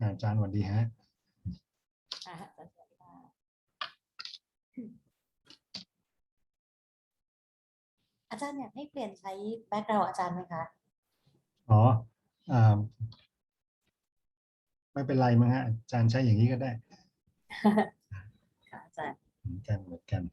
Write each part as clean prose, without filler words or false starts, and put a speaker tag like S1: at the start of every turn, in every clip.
S1: อาจารย์สวัสดีฮะ
S2: อาจารย์อยากให้เปลี่ยนใช้แบ็กกราวด์อาจารย์ไหมคะ
S1: อ๋ออ่าไม่เป็นไรมั้งฮะอาจารย์ใช้อย่างนี้ก็ได้
S2: ค่ะอาจารย์
S1: เหมือนกัน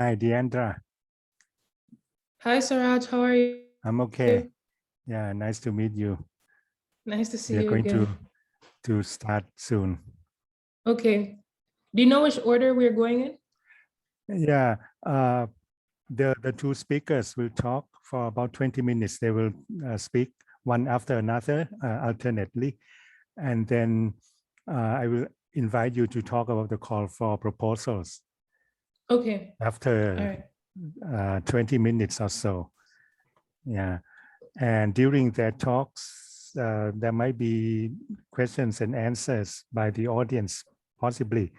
S1: Hi, Deandra.
S3: Hi, Saraj. How are you?
S1: I'm okay. Yeah, nice to meet you.
S3: Nice to see
S1: We are
S3: you
S1: going
S3: again.
S1: to start soon.
S3: Okay. Do you know which order we're going in?
S1: Yeah, the two speakers will talk for about 20 minutes. They will speak one after another alternately. And then I will invite you to talk about the call for proposals.
S3: Okay.
S1: After 20 minutes or so. Yeah. And during their talks, there might be questions and answers by the audience, possibly.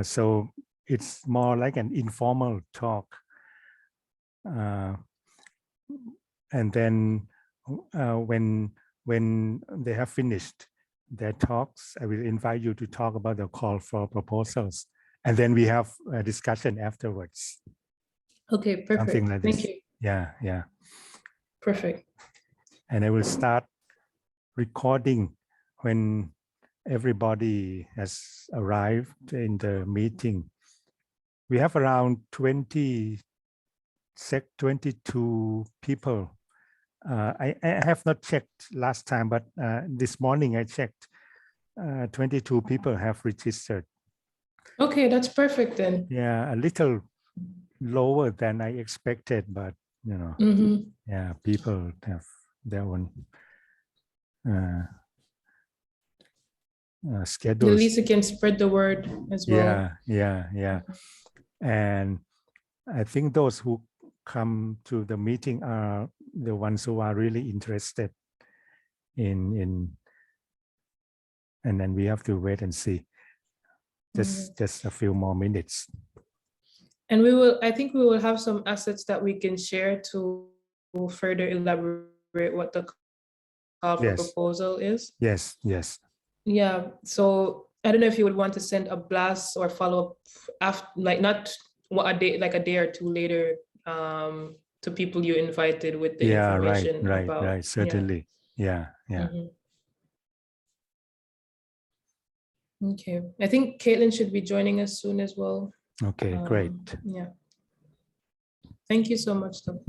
S1: So it's more like an informal talk. And then when they have finished their talks, I will invite you to talk about the call for proposals. And then we have a discussion afterwards.
S3: Okay, perfect.
S1: Something like this.
S3: Thank you.
S1: Yeah.
S3: Perfect.
S1: And I will start recording when everybody has arrived in the meeting. We have around 22 people. I have not checked last time, but this morning I checked. 22 people have registered.
S3: Okay, that's perfect then.
S1: Yeah, a little lower than I expected, but you know, yeah, people have their own schedules.
S3: At least it can spread the word as well.
S1: Yeah. And I think those who come to the meeting are the ones who are really interested in and then we have to wait and see. Just a few more minutes.
S3: And I think we will have some assets that we can share to further elaborate what the call for proposal is.
S1: Yes.
S3: Yeah. So I don't know if you would want to send a blast or follow up after, like not a day, like a day or two later, to people you invited with the information about.
S1: Right. Certainly. Yeah.
S3: Okay. I think Caitlin should be joining us soon as well.
S1: Okay, great.
S3: Yeah. Thank you so much, though.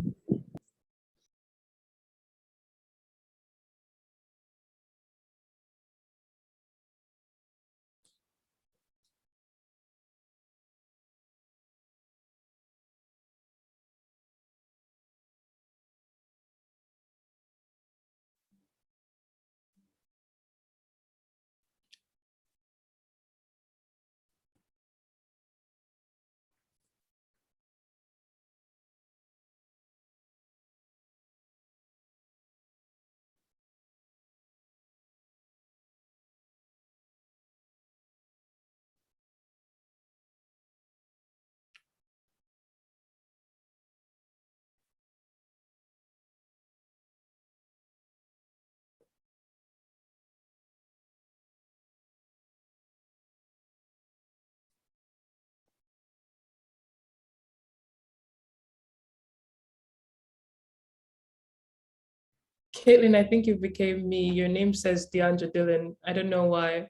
S3: Caitlin, I think you became me. Your name says DeAndre Dillon. I don't know why.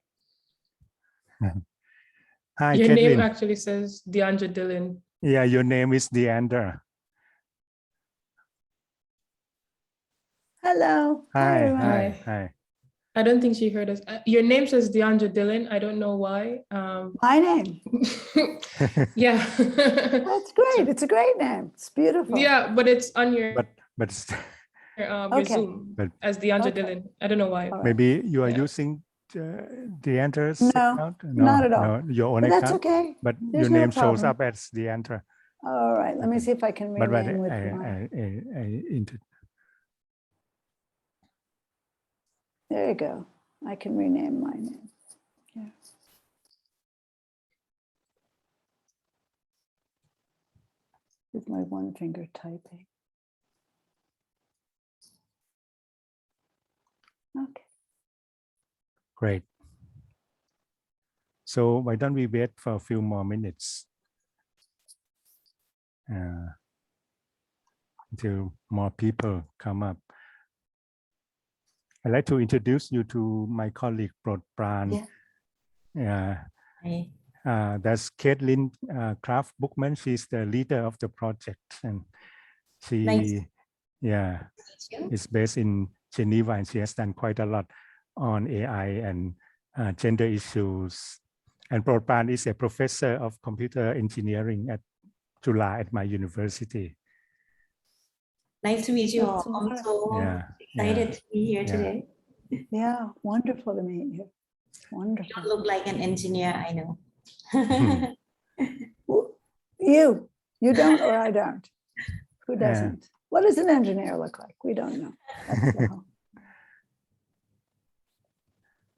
S1: Hi,
S3: Your name
S1: Caitlin.
S3: actually says DeAndre Dillon.
S1: Yeah, your name is Deandra.
S4: Hello.
S1: Hi,
S4: everyone.
S1: hi,
S3: Hi.
S1: hi.
S3: I don't think she heard us. Your name says DeAndre Dillon. I don't know why.
S4: My name.
S3: Yeah.
S4: That's great. It's a great name. It's beautiful.
S3: Yeah, but it's on your,
S1: but
S3: your
S4: Okay.
S3: Zoom
S1: But-
S3: as DeAndre
S4: Okay.
S3: Dillon. I don't know why.
S4: All right.
S1: maybe you are
S3: Yeah.
S1: using Deandra's
S4: No,
S1: account?
S4: not at all.
S1: No, your own
S4: But that's
S1: account.
S4: okay.
S1: But
S4: There's
S1: your
S4: no
S1: name shows
S4: problem.
S1: up as Deandra.
S4: All right. Let me
S1: Okay.
S4: see if I can
S1: But
S4: rename with my. There you go. I can rename my name. Yeah. With my one finger typing. Okay.
S1: Great. So why don't we wait for a few more minutes until more people come up. I'd like to introduce you to my colleague, Prot Pran.
S2: Yeah.
S1: That's Caitlin Kraft Bookman. She's the leader of the project, and she,
S2: Nice.
S1: yeah,
S2: You?
S1: is based in Geneva, and she has done quite a lot on AI and gender issues. And Prot Pran is a professor of computer engineering at Chula at my university.
S2: Nice to meet you all.
S4: That's
S2: I'm
S4: wonderful.
S2: so
S1: Yeah,
S2: excited to be here
S1: yeah.
S2: today.
S4: Yeah. Wonderful to meet you.
S2: You
S4: Wonderful.
S2: don't look like an engineer, I know.
S4: You don't or I don't? Who
S1: Yeah.
S4: doesn't? What does an engineer look like? We don't know. That's the whole-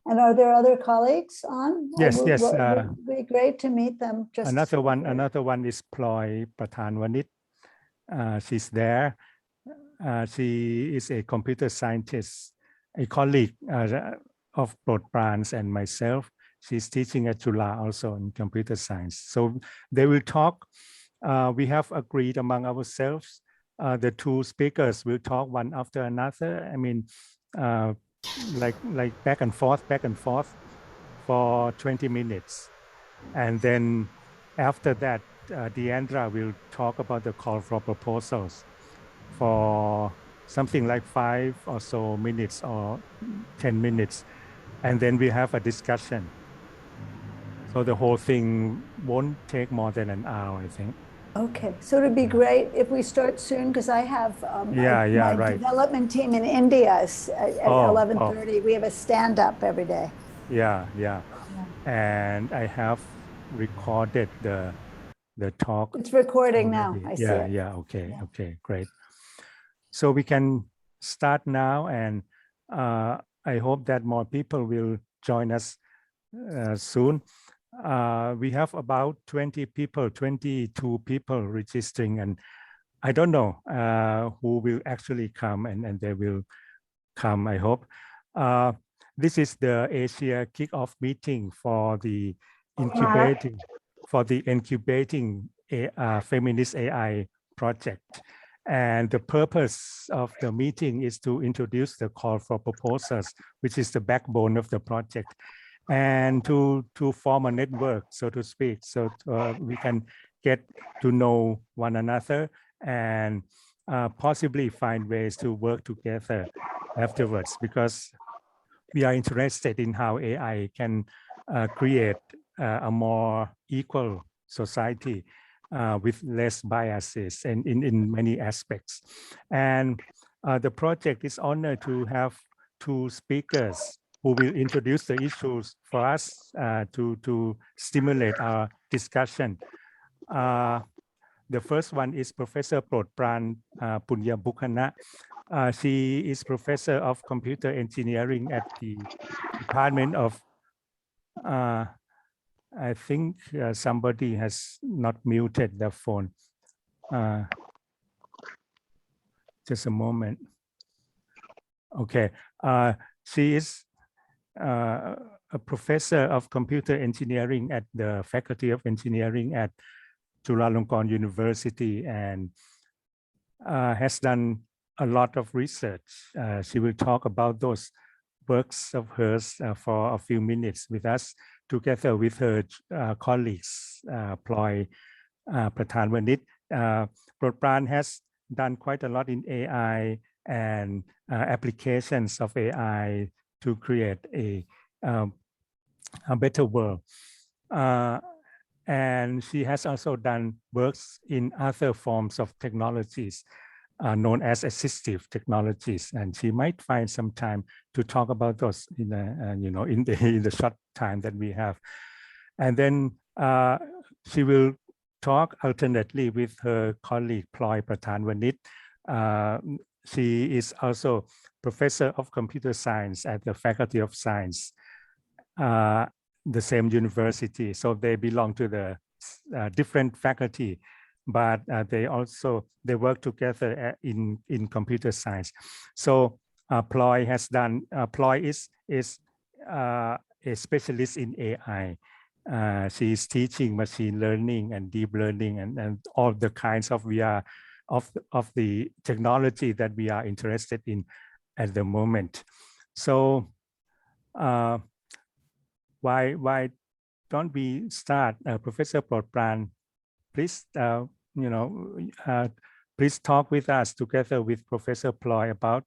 S4: And are there other colleagues on?
S1: Yes, yes,
S4: Would be great to meet them. Just
S1: Another one is Ploy Prathanwanit. She's there. She is a computer scientist, a colleague of Prot Pran and myself. She's teaching at Chula also in computer science. So they will talk. We have agreed among ourselves. The two speakers will talk one after another. I mean, like back and forth for 20 minutes. And then after that, Deandra will talk about the call for proposals for something like 5 or so minutes or 10 minutes. And then we have a discussion. So the whole thing won't take more than an hour, I think.
S4: Okay, so it'd be great if we start soon, because I have
S1: Yeah,
S4: my
S1: right.
S4: development team in India is at
S1: Oh,
S4: 11:30. We have a stand-up every day.
S1: Yeah. And I have recorded the talk.
S4: It's recording now.
S1: already.
S4: I see it.
S1: Yeah. Okay.
S4: Yeah.
S1: Okay. Great. So we can start now, and I hope that more people will join us soon. We have about 22 people registering, and I don't know who will actually come, and they will come, I hope. This is the Asia kickoff meeting for the incubating feminist AI project. And the purpose of the meeting is to introduce the call for proposals, which is the backbone of the project, and to form a network, so to speak, so we can get to know one another and possibly find ways to work together afterwards, because we are interested in how AI can create a more equal society with less biases and in many aspects. And the project is honored to have two speakers who will introduce the issues for us to stimulate our discussion. The first one is Professor Prot Pran Punyabhukhana. She is Professor of Computer Engineering at the Department of, I think somebody has not muted the phone. Just a moment. Okay, she is a professor of computer engineering at the Faculty of Engineering at Chulalongkorn University, and has done a lot of research. She will talk about those works of hers for a few minutes with us, together with her colleagues, Ploy Prathanwanit. Pran has done quite a lot in AI and applications of AI to create a better world. And she has also done works in other forms of technologies known as assistive technologies, and she might find some time to talk about those in the short time that we have. And then she will talk alternately with her colleague Ploy Prathanwanit. She is also professor of computer science at the Faculty of Science, the same university. So they belong to the different faculty, but they work together in computer science. So Ploy has done. Ploy is a specialist in AI. She is teaching machine learning and deep learning and all the kinds of of the technology that we are interested in at the moment. So why don't we start? Professor Pran, please please talk with us together with Professor Ploy about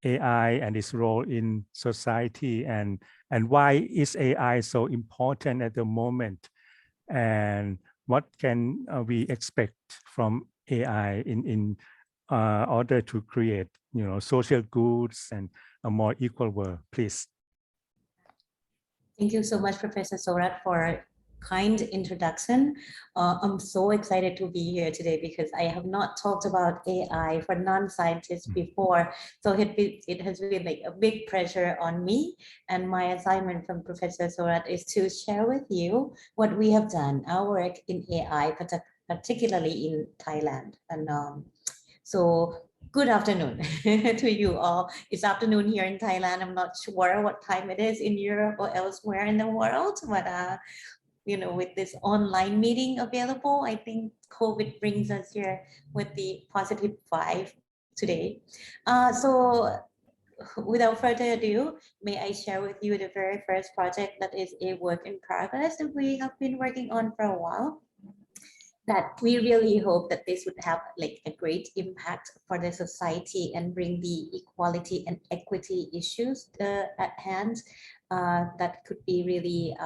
S1: AI and its role in society, and why is AI so important at the moment, and what can we expect from AI in order to create social goods and a more equal world, please.
S2: Thank you so much, Professor Sorat, for a kind introduction. I'm so excited to be here today because I have not talked about AI for non-scientists before. So it has been like a big pressure on me. And my assignment from Professor Sorat is to share with you what we have done, our work in AI, particularly in Thailand. And so good afternoon to you all. It's afternoon here in Thailand. I'm not sure what time it is in Europe or elsewhere in the world, but with this online meeting available, I think COVID brings us here with the positive vibe today. So without further ado, may I share with you the very first project that is a work in progress that we have been working on for a while, that we really hope that this would have like a great impact for the society and bring the equality and equity issues at hand that could be really,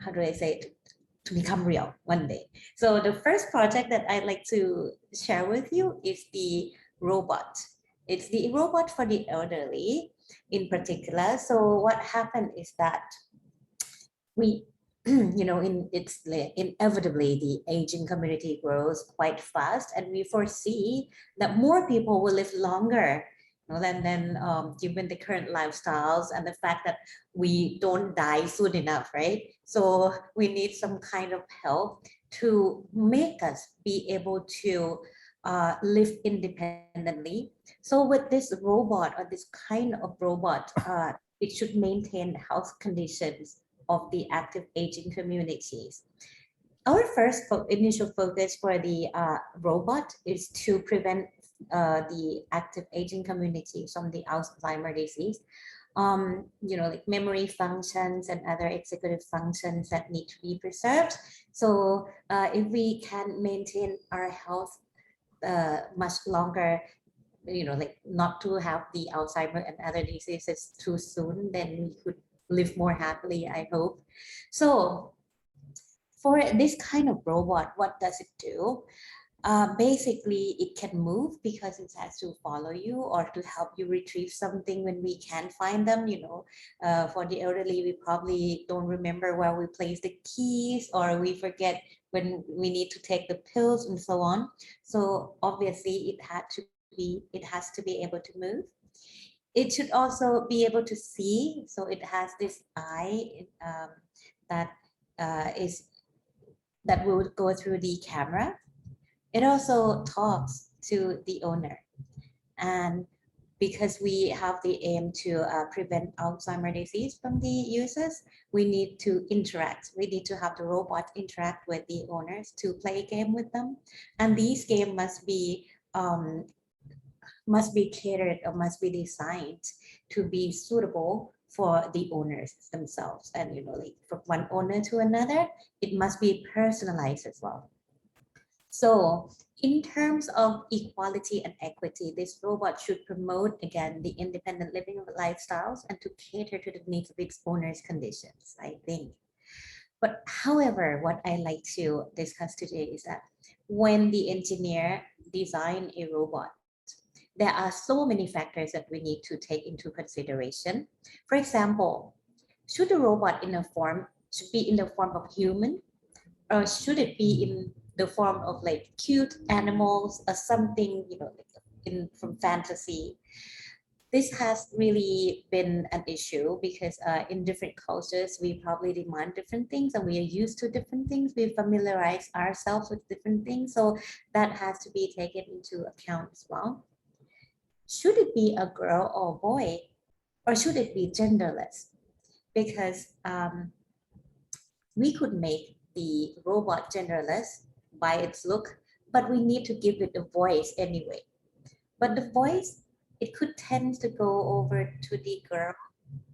S2: how do I say it, to become real one day. So the first project that I'd like to share with you is the robot. It's the robot for the elderly in particular. So what happened is that we inevitably the aging community grows quite fast, and we foresee that more people will live longer than given the current lifestyles and the fact that we don't die soon enough, right? So we need some kind of help to make us be able to live independently. So with this robot, or this kind of robot, it should maintain health conditions of the active aging communities. Our first initial focus for the robot is to prevent the active aging community from the Alzheimer's disease. Like memory functions and other executive functions that need to be preserved. So if we can maintain our health much longer, like not to have the Alzheimer's and other diseases too soon, then we could live more happily, I hope. So for this kind of robot, what does it do? Basically, it can move because it has to follow you or to help you retrieve something when we can't find them. For the elderly, we probably don't remember where we place the keys, or we forget when we need to take the pills and so on. So obviously, it has to be able to move. It should also be able to see. So it has this eye that will go through the camera. It also talks to the owner. And because we have the aim to prevent Alzheimer's disease from the users, we need to interact. We need to have the robot interact with the owners to play a game with them. And these games must be must be catered or must be designed to be suitable for the owners themselves. And, like from one owner to another, it must be personalized as well. So in terms of equality and equity, this robot should promote, again, the independent living lifestyles and to cater to the needs of its owner's conditions, I think. But however, what I like to discuss today is that when the engineer design a robot, there are so many factors that we need to take into consideration. For example, should the robot should be in the form of human, or should it be in the form of like cute animals or something, like from fantasy? This has really been an issue because in different cultures, we probably demand different things and we are used to different things. We familiarize ourselves with different things. So that has to be taken into account as well. Should it be a girl or boy, or should it be genderless? Because we could make the robot genderless by its look, but we need to give it a voice anyway. But the voice, it could tend to go over to the girl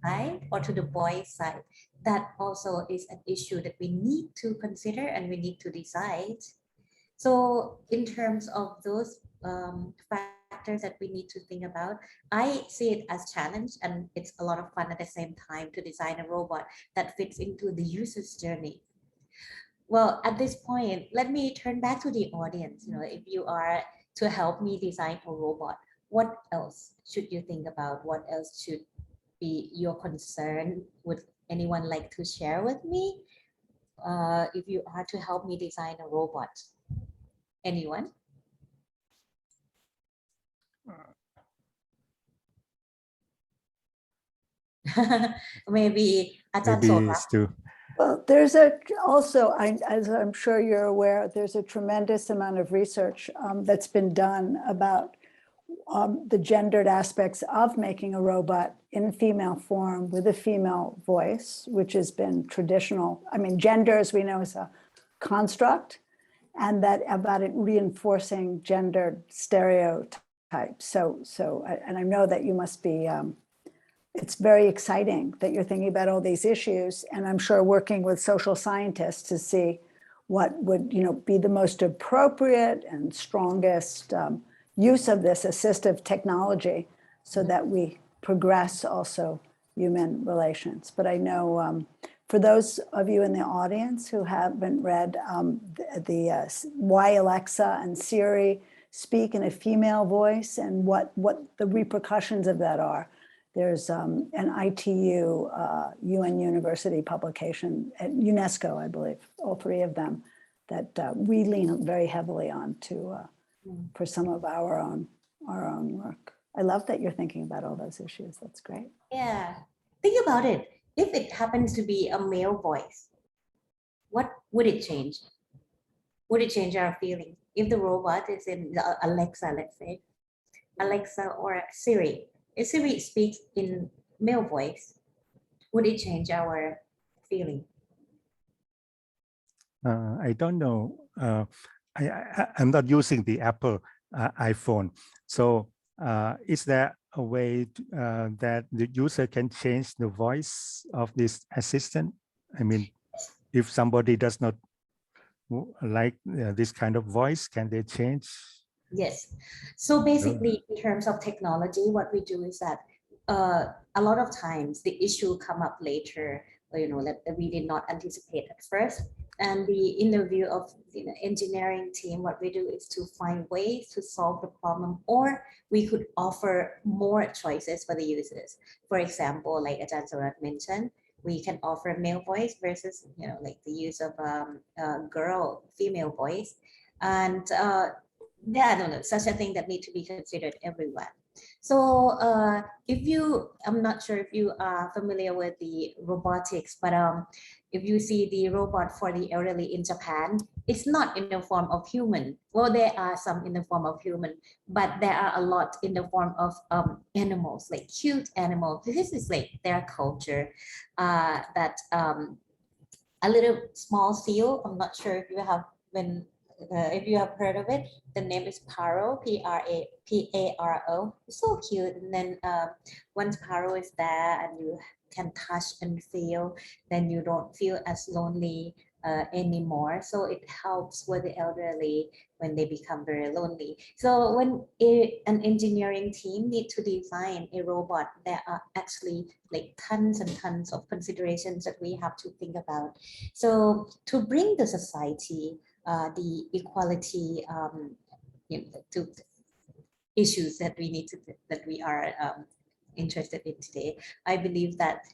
S2: side or to the boy side. That also is an issue that we need to consider and we need to decide. So in terms of those factors that we need to think about, I see it as challenge, and it's a lot of fun at the same time to design a robot that fits into the user's journey. Well, at this point, let me turn back to the audience. If you are to help me design a robot, what else should you think about? What else should be your concern? Would anyone like to share with me? If you are to help me design a robot, anyone? Maybe Ajahn
S1: Maybe
S2: Sora.
S1: Stu.
S4: Well, as I'm sure you're aware, there's a tremendous amount of research that's been done about the gendered aspects of making a robot in female form with a female voice, which has been traditional. I mean, gender, as we know, is a construct, and that about it reinforcing gender stereotypes. And I know that you must be, it's very exciting that you're thinking about all these issues, and I'm sure working with social scientists to see what would be the most appropriate and strongest use of this assistive technology so that we progress also human relations. But I know for those of you in the audience who haven't read why Alexa and Siri speak in a female voice and what the repercussions of that are, there's an ITU UN University publication at UNESCO, I believe, all three of them, that we lean very heavily on for some of our own work. I love that you're thinking about all those issues. That's great.
S2: Yeah, think about it. If it happens to be a male voice, what would it change? Would it change our feeling? If the robot is in Alexa, let's say, Alexa or Siri, if Siri speaks in male voice, would it change our feeling?
S1: I don't know. I'm not using the Apple iPhone. So is there a way that the user can change the voice of this assistant? I mean, if somebody does not like this kind of voice, can they change?
S2: Yes. So basically, in terms of technology, what we do is that a lot of times the issue come up later, that we did not anticipate at first. And in the view of the engineering team, what we do is to find ways to solve the problem, or we could offer more choices for the users. For example, like Ajahn Surat mentioned, we can offer male voice versus, like the use of female voice. And I don't know, such a thing that need to be considered everywhere. So I'm not sure if you are familiar with the robotics, but if you see the robot for the elderly in Japan, it's not in the form of human. Well, there are some in the form of human, but there are a lot in the form of animals, like cute animals. This is like their culture, that a little small seal. I'm not sure if you have been if you have heard of it, the name is Paro, Paro. It's so cute. And then once Paro is there and you can touch and feel, then you don't feel as lonely anymore. So it helps with the elderly when they become very lonely. So when an engineering team need to design a robot, there are actually like tons and tons of considerations that we have to think about. So to bring the society, the equality to issues that we need to, that we are interested in today, I believe that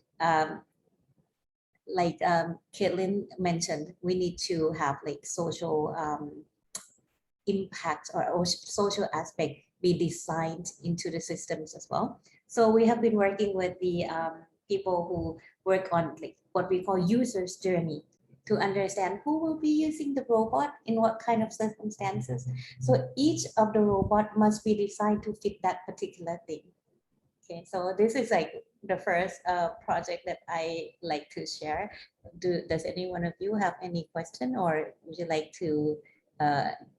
S2: like Caitlin mentioned, we need to have like social impact or social aspect be designed into the systems as well. So we have been working with the people who work on like what we call users journey to understand who will be using the robot in what kind of circumstances. So each of the robot must be designed to fit that particular thing. Okay, so this is like the first project that I like to share. Does any one of you have any question, or would you like to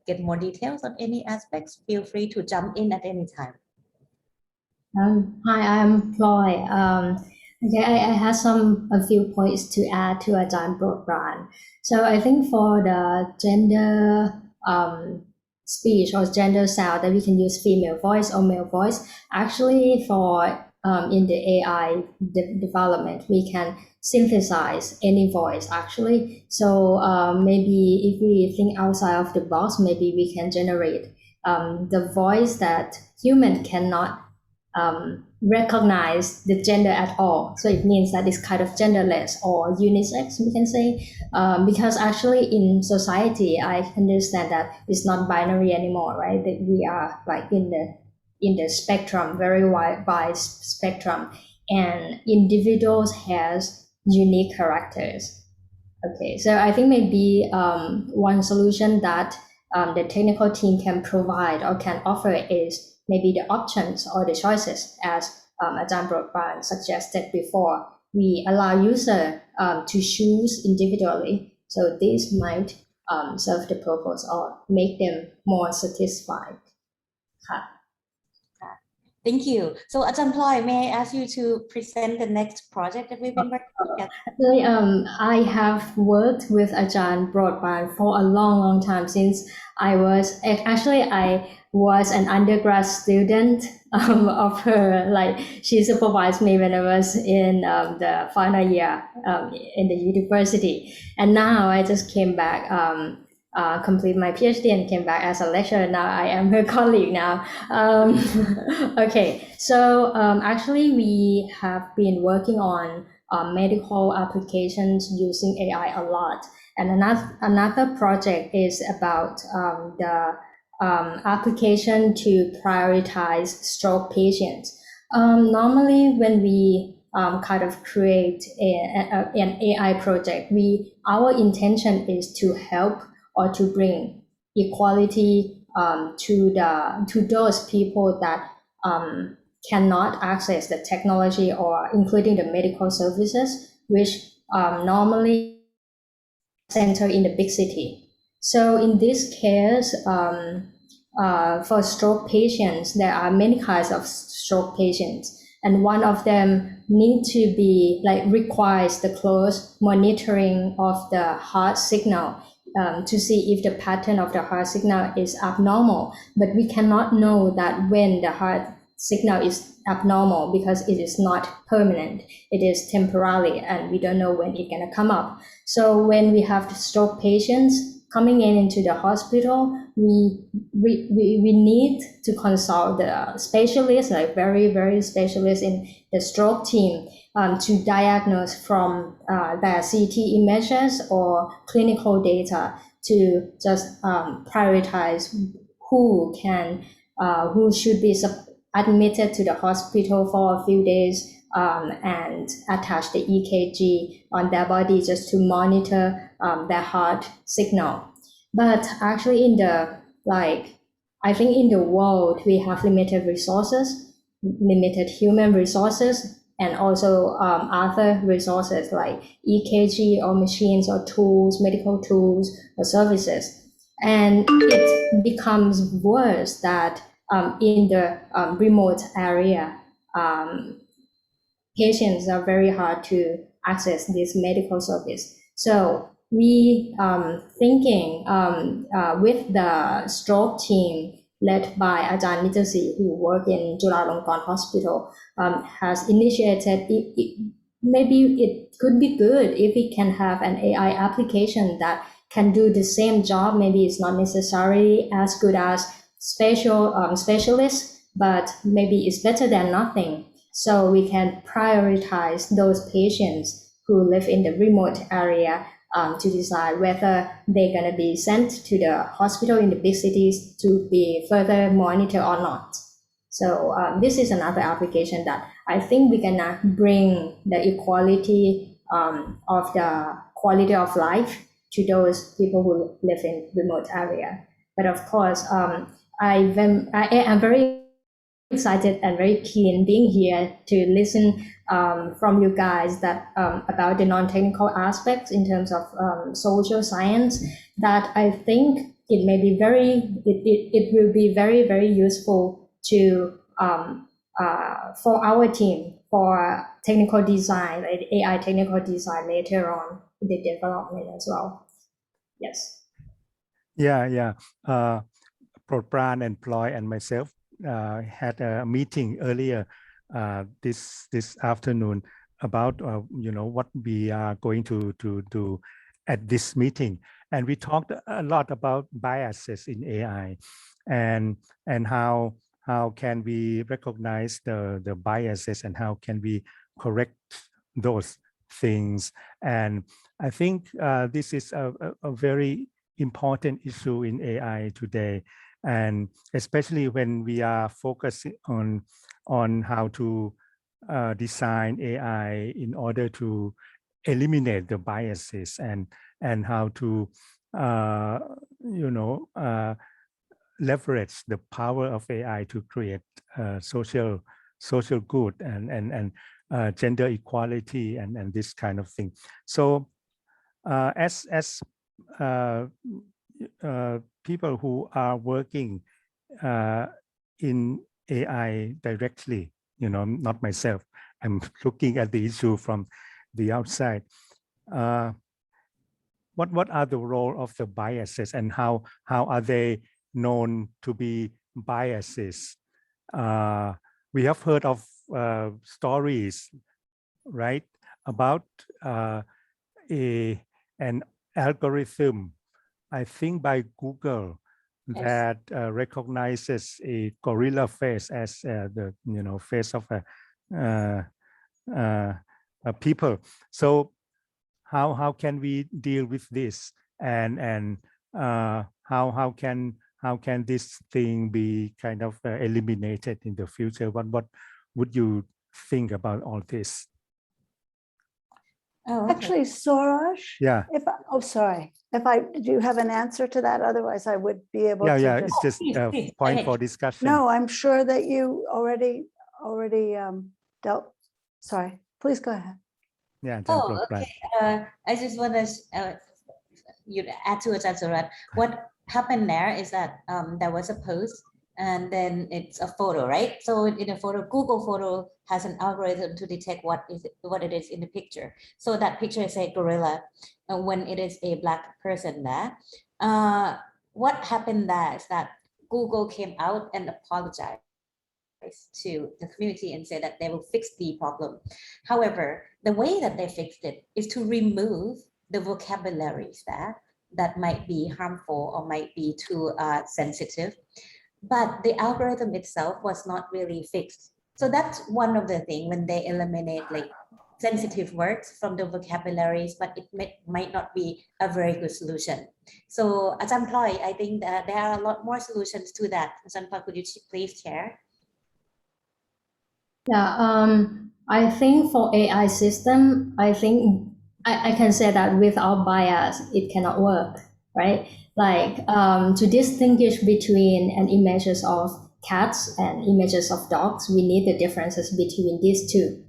S2: get more details on any aspects? Feel free to jump in at any time.
S5: Hi, I'm Ploy. Okay, I have a few points to add to Ajahn Broadband. So I think for the gender speech or gender sound that we can use female voice or male voice, actually for in the AI development, we can synthesize any voice actually. So maybe if we think outside of the box, maybe we can generate the voice that human cannot recognize the gender at all. So it means that it's kind of genderless or unisex, we can say, because actually in society, I understand that it's not binary anymore, right? That we are like in the spectrum, very wide spectrum, and individuals has unique characters. Okay, so I think maybe one solution that the technical team can provide or can offer is maybe the options or the choices, as Ajahn Broadband suggested before. We allow user to choose individually. So this might serve the purpose or make them more satisfied.
S2: Thank you. So Ajahn Ploy, may I ask you to present the next project that we've been working on?
S5: Actually, I have worked with Ajahn Broadband for a long time since I was an undergrad student of her. Like she supervised me when I was in the final year in the university, and now I just came back. Complete my PhD and came back as a lecturer. Now I am her colleague now. Okay, so actually we have been working on medical applications using AI a lot. And another project is about the application to prioritize stroke patients. Normally when we kind of create an AI project, our intention is to help or to bring equality to those people that cannot access the technology or including the medical services, which normally center in the big city. So in this case, for stroke patients, there are many kinds of stroke patients, and one of them need to be requires the close monitoring of the heart signal to see if the pattern of the heart signal is abnormal. But we cannot know that when the heart signal is abnormal because it is not permanent, it is temporary, and we don't know when it's gonna come up. So when we have the stroke patients coming into the hospital, we need to consult the specialists, like very specialists in the stroke team, to diagnose from their CT images or clinical data to just prioritize who should be admitted to the hospital for a few days and attach the EKG on their body just to monitor their heart signal. But actually I think in the world, we have limited resources, limited human resources, and also other resources like EKG or machines or tools, medical tools or services. And it becomes worse that in the remote area, patients are very hard to access this medical service. So we thinking with the stroke team led by Ajahn Mitasi, who work in Chulalongkorn Hospital, has initiated maybe it could be good if we can have an AI application that can do the same job. Maybe it's not necessarily as good as specialists, but maybe it's better than nothing. So we can prioritize those patients who live in the remote area to decide whether they're going to be sent to the hospital in the big cities to be further monitored or not. So this is another application that I think we can bring the equality of the quality of life to those people who live in remote area. But of course, I am very excited and very keen being here to listen from you guys that about the non-technical aspects in terms of social science, that I think it may be it will be very, very useful to for our team for technical design, like AI technical design later on the development as well. Yes.
S1: Yeah. Pran and Ploy and myself had a meeting earlier this afternoon about what we are going to do at this meeting, and we talked a lot about biases in AI and how can we recognize the biases and how can we correct those things. And I think this is a very important issue in AI today, and especially when we are focusing on how to design AI in order to eliminate the biases and how to leverage the power of AI to create social good and gender equality and this kind of thing. So as people who are working in AI directly, not myself, I'm looking at the issue from the outside. What are the role of the biases and how are they known to be biases? We have heard of stories, right, about an algorithm, I think by Google, that recognizes a gorilla face as the face of a people. So how can we deal with this, and how can this thing be kind of eliminated in the future? What would you think about all this?
S2: Oh, okay.
S4: Actually, Suraj,
S1: Yeah.
S4: Do you have an answer to that? Otherwise, I would be able to.
S1: Yeah, it's just a
S2: please,
S1: point for discussion.
S4: No, I'm sure that you already dealt. Sorry, please go ahead.
S1: Yeah.
S2: Oh, okay. I just want to add to Ajahn Surat. What happened there is that there was a post and then it's a photo, right? So in a photo, Google Photo has an algorithm to detect what it is in the picture. So that picture is a gorilla when it is a Black person there. What happened there is that Google came out and apologized to the community and said that they will fix the problem. However, the way that they fixed it is to remove the vocabularies there that might be harmful or might be too sensitive. But the algorithm itself was not really fixed. So that's one of the things when they eliminate like sensitive words from the vocabularies, but it might not be a very good solution. So Ajahn Ploy, I think that there are a lot more solutions to that. Ajahn Ploy, could you please share?
S5: Yeah, I think for AI system, I think I can say that without bias, it cannot work, right? Like to distinguish between images of cats and images of dogs, we need the differences between these two.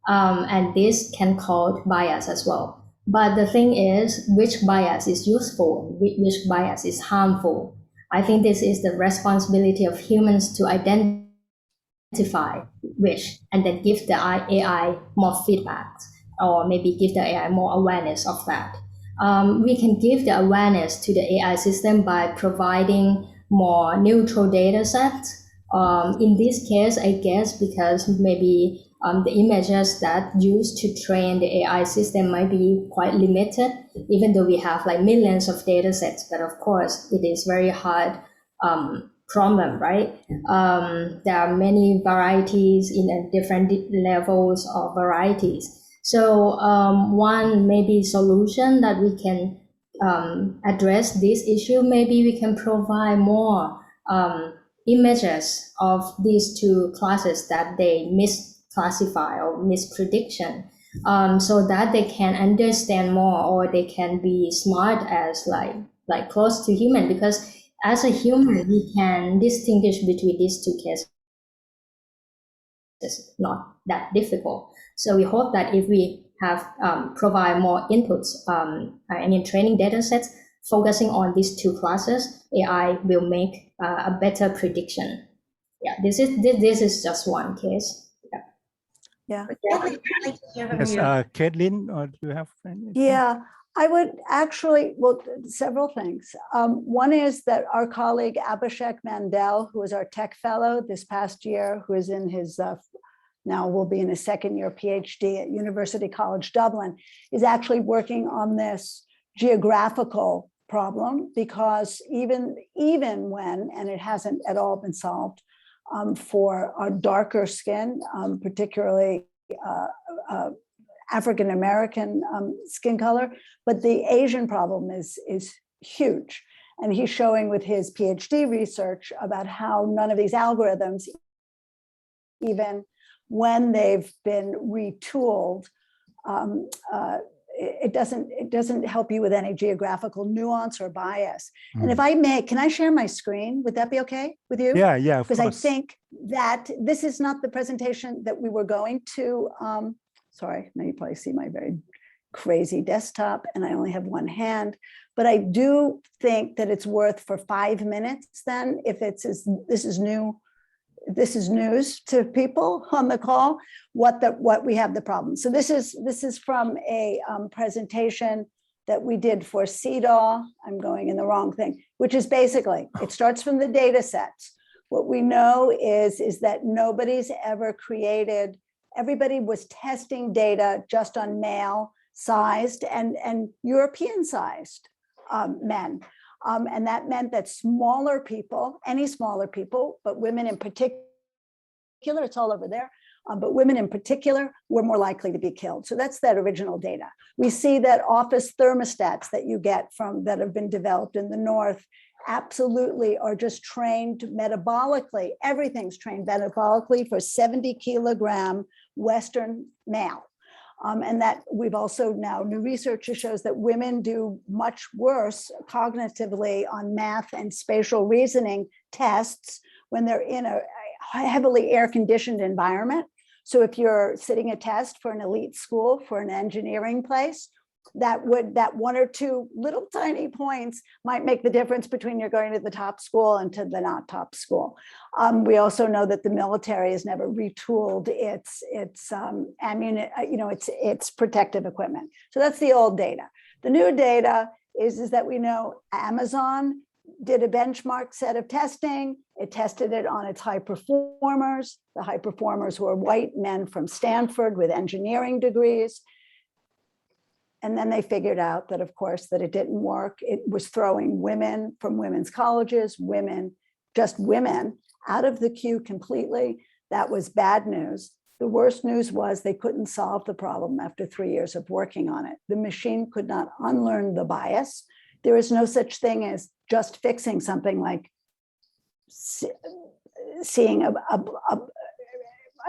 S5: And this can cause bias as well. But the thing is, which bias is useful and which bias is harmful? I think this is the responsibility of humans to identify which, and then give the AI more feedback, or maybe give the AI more awareness of that. We can give the awareness to the AI system by providing more neutral data sets. In this case, I guess because maybe the images that used to train the AI system might be quite limited, even though we have like millions of data sets. But of course, it is very hard problem, right? There are many varieties in different levels of varieties. So one maybe solution that we can address this issue, maybe we can provide more images of these two classes that they misclassify or misprediction, so that they can understand more, or they can be smart as like close to human, because as a human we can distinguish between these two cases. It's not that difficult. So we hope that if we have provide more inputs, training data sets focusing on these two classes, AI will make a better prediction. Yeah, this is just one case.
S4: Yeah.
S2: I'd like to hear from
S1: Yes,
S2: you.
S1: Caitlin, or do you have anything?
S4: Yeah, I would actually, well, several things. One is that our colleague Abhishek Mandel, who was our tech fellow this past year, who is in his, now will be in his second year PhD at University College Dublin, is actually working on this geographical problem, because even when, and it hasn't at all been solved, for our darker skin, particularly African-American skin color, but the Asian problem is huge. And he's showing with his PhD research about how none of these algorithms, even when they've been retooled, it doesn't help you with any geographical nuance or bias. And if I may, can I share my screen? Would that be okay with you?
S1: Yeah, yeah, of
S4: Because I
S1: course.
S4: think that this is not the presentation that we were going to. Sorry, now you probably see my very crazy desktop and I only have one hand, but I do think that it's worth for 5 minutes then, if this is news to people on the call, what we have the problem. So this is from a presentation that we did for CEDAW. I'm going in the wrong thing, which is basically, it starts from the data sets. What we know is that nobody's ever created, everybody was testing data just on male sized and European sized men. And that meant that smaller people, any smaller people, but women in particular, it's all over there, but women in particular were more likely to be killed. So that's that original data. We see that office thermostats that you get that have been developed in the North absolutely are just trained metabolically. Everything's trained metabolically for 70 kilogram Western male. And that we've also now, new research shows that women do much worse cognitively on math and spatial reasoning tests when they're in a heavily air-conditioned environment. So if you're sitting a test for an elite school, for an engineering place, that one or two little tiny points might make the difference between you're going to the top school and to the not top school. We also know that the military has never retooled its protective equipment. So that's the old data. The new data is that we know Amazon did a benchmark set of testing. It tested it on its high performers. The high performers were white men from Stanford with engineering degrees. And then they figured out that, of course, that it didn't work. It was throwing women from women's colleges, just women, out of the queue completely. That was bad news. The worst news was they couldn't solve the problem after 3 years of working on it. The machine could not unlearn the bias. There is no such thing as just fixing something like seeing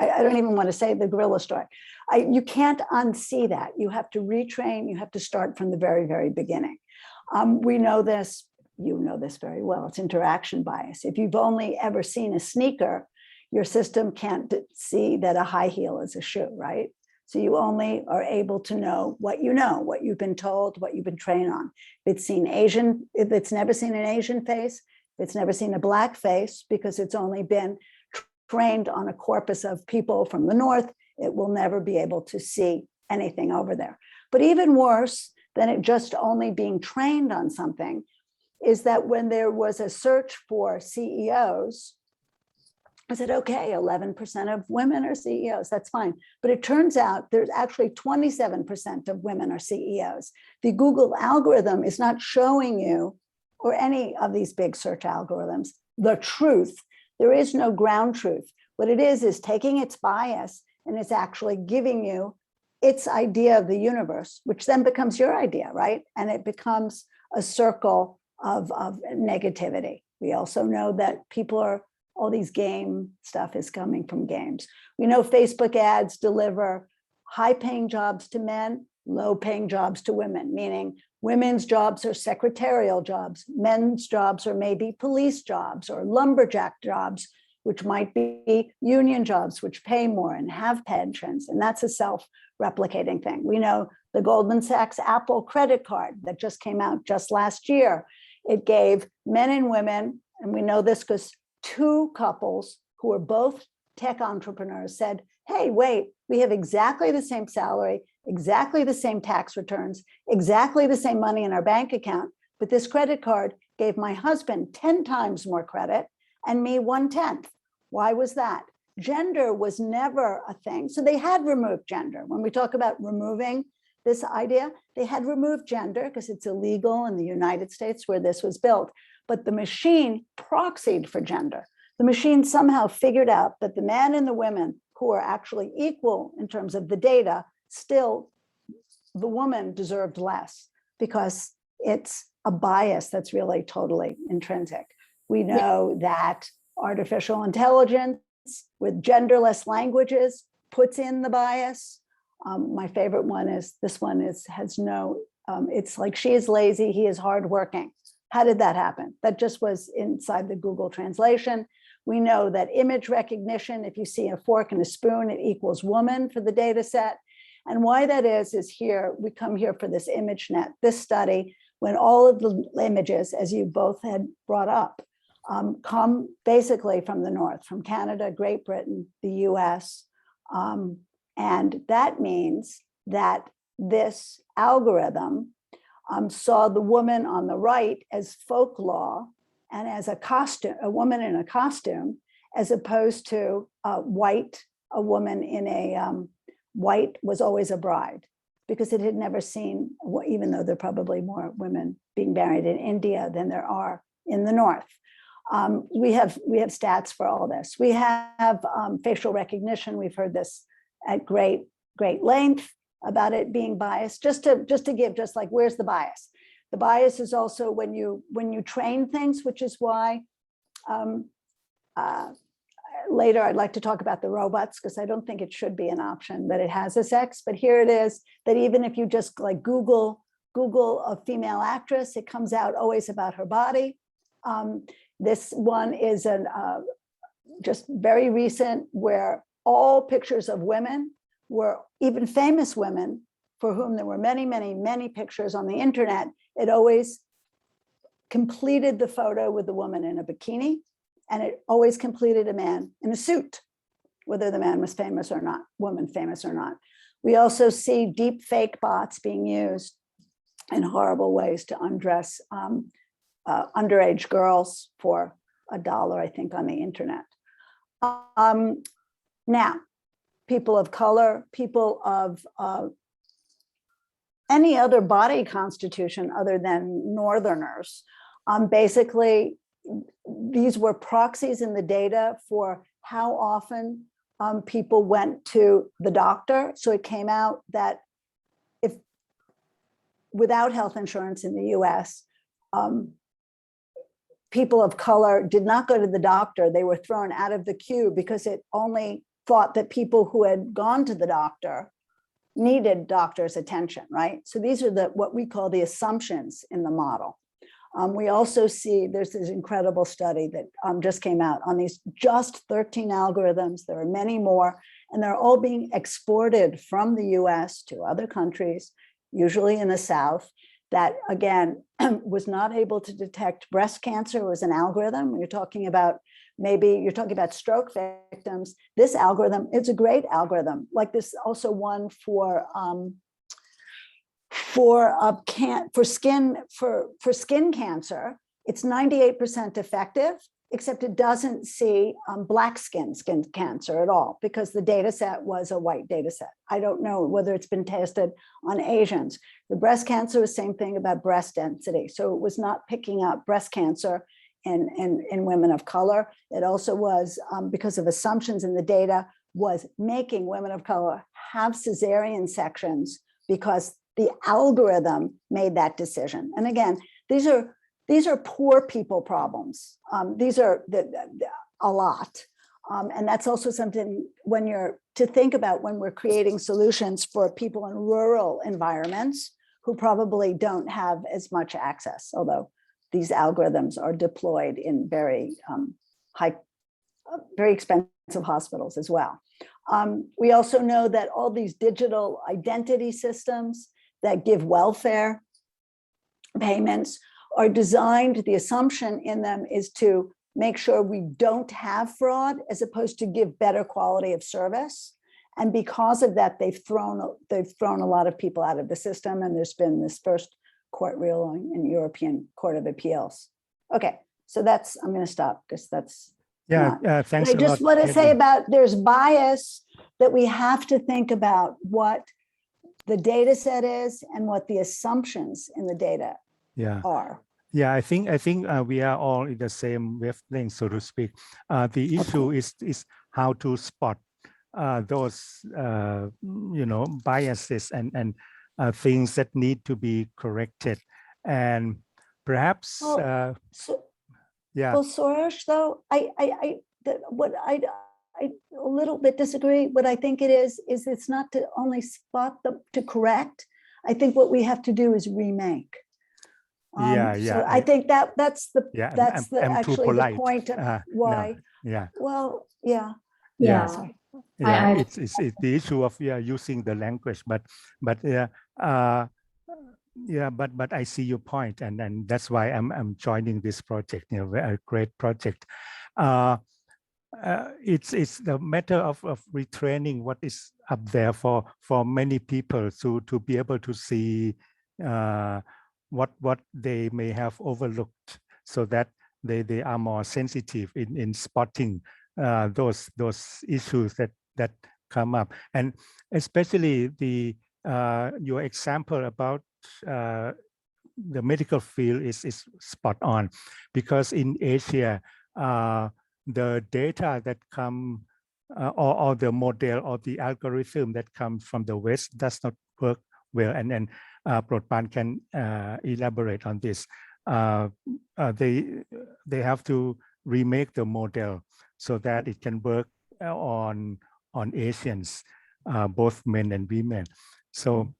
S4: I don't even want to say the gorilla story. You can't unsee that. You have to retrain. You have to start from the very, very beginning. We know this. You know this very well. It's interaction bias. If you've only ever seen a sneaker, your system can't see that a high heel is a shoe, right? So you only are able to know, what you've been told, what you've been trained on. If it's never seen an Asian face, if it's never seen a Black face, because it's only been trained on a corpus of people from the North, it will never be able to see anything over there. But even worse than it just only being trained on something is that when there was a search for CEOs, I said, okay, 11% of women are CEOs, that's fine. But it turns out there's actually 27% of women are CEOs. The Google algorithm is not showing you, or any of these big search algorithms, the truth. There is no ground truth. What it is taking its bias and it's actually giving you its idea of the universe, which then becomes your idea, right? And it becomes a circle of negativity. We also know that all these game stuff is coming from games. We know Facebook ads deliver high-paying jobs to men, low-paying jobs to women, meaning women's jobs are secretarial jobs, men's jobs are maybe police jobs or lumberjack jobs, which might be union jobs, which pay more and have pensions. And that's a self-replicating thing. We know the Goldman Sachs Apple credit card that just came out just last year. It gave men and women, and we know this because 2 couples who were both tech entrepreneurs said, hey, wait, we have exactly the same salary, exactly the same tax returns, exactly the same money in our bank account, but this credit card gave my husband 10 times more credit and me 1/10. Why was that? Gender was never a thing. So they had removed gender. When we talk about removing this idea, they had removed gender because it's illegal in the United States where this was built. But the machine proxied for gender. The machine somehow figured out that the men and the women who are actually equal in terms of the data, still the woman deserved less because it's a bias that's really totally intrinsic. We know that artificial intelligence with genderless languages puts in the bias. My favorite one is, it's like, she is lazy, he is hardworking. How did that happen? That just was inside the Google translation. We know that image recognition, if you see a fork and a spoon, it equals woman for the data set. And why that is here, we come here for this ImageNet, this study, when all of the images, as you both had brought up, come basically from the North, from Canada, Great Britain, the US. And that means that this algorithm saw the woman on the right as folklore and as a woman in a costume, as opposed to a woman in a white was always a bride, because it had never seen, even though there are probably more women being married in India than there are in the North. We have stats for all this. We have facial recognition. We've heard this at great length about it being biased. Just to give, just like, where's the bias? The bias is also when you train things, which is why later I'd like to talk about the robots, because I don't think it should be an option that it has a sex. But here it is, that even if you just like Google a female actress, it comes out always about her body. This one is just very recent, where all pictures of women were, even famous women for whom there were many pictures on the internet, it always completed the photo with the woman in a bikini, and it always completed a man in a suit, whether the man was famous or not, woman famous or not. We also see deep fake bots being used in horrible ways to undress underage girls for $1, I think, on the internet. Now, people of color, people of any other body constitution other than Northerners, basically, these were proxies in the data for how often people went to the doctor. So it came out that if without health insurance in the US, people of color did not go to the doctor. They were thrown out of the queue because it only thought that people who had gone to the doctor needed doctor's attention, right? So these are what we call the assumptions in the model. We also see there's this incredible study that just came out on these just 13 algorithms. There are many more, and they're all being exported from the US to other countries, usually in the South, that again, was not able to detect breast cancer. It was an algorithm. You're talking about stroke victims. This algorithm, it's a great algorithm. Like this also one for skin cancer. It's 98% effective, except it doesn't see black skin cancer at all, because the data set was a white data set. I don't know whether it's been tested on Asians. The breast cancer was same thing about breast density. So it was not picking up breast cancer in women of color. It also was, because of assumptions in the data, was making women of color have cesarean sections because the algorithm made that decision. And again, these are poor people problems. These are a lot. And that's also something when you're to think about when we're creating solutions for people in rural environments who probably don't have as much access, although these algorithms are deployed in very very expensive hospitals as well. We also know that all these digital identity systems that give welfare payments are designed, the assumption in them is to make sure we don't have fraud as opposed to give better quality of service. And because of that, they've thrown a lot of people out of the system. And there's been this first court ruling in European Court of Appeals. Okay, so I'm going to stop because that's
S1: thanks
S4: I
S1: a
S4: just
S1: lot,
S4: want to say
S1: Katie.
S4: about there's bias that we have to think about what the data set is and what the assumptions in the data are.
S1: Yeah, I think we are all in the same wavelength, so to speak. The issue is how to spot those biases and things that need to be corrected, and perhaps
S4: Well, Soroush, though, I a little bit disagree. What I think it is it's not to only spot to correct. I think what we have to do is remake. So I think that's actually the point of why.
S1: No,
S4: Well, yeah.
S5: Yeah.
S1: It's the issue of using the language, but I see your point, and that's why I'm joining this project. A great project. It's the matter of retraining what is up there for many people to be able to see what they may have overlooked, so that they are more sensitive in spotting those issues that come up. And especially your example about the medical field is spot on, because in Asia the data that come or the model or the algorithm that comes from the West does not work well. And then Protpan can elaborate on this. They have to remake the model so that it can work on Asians, both men and women. So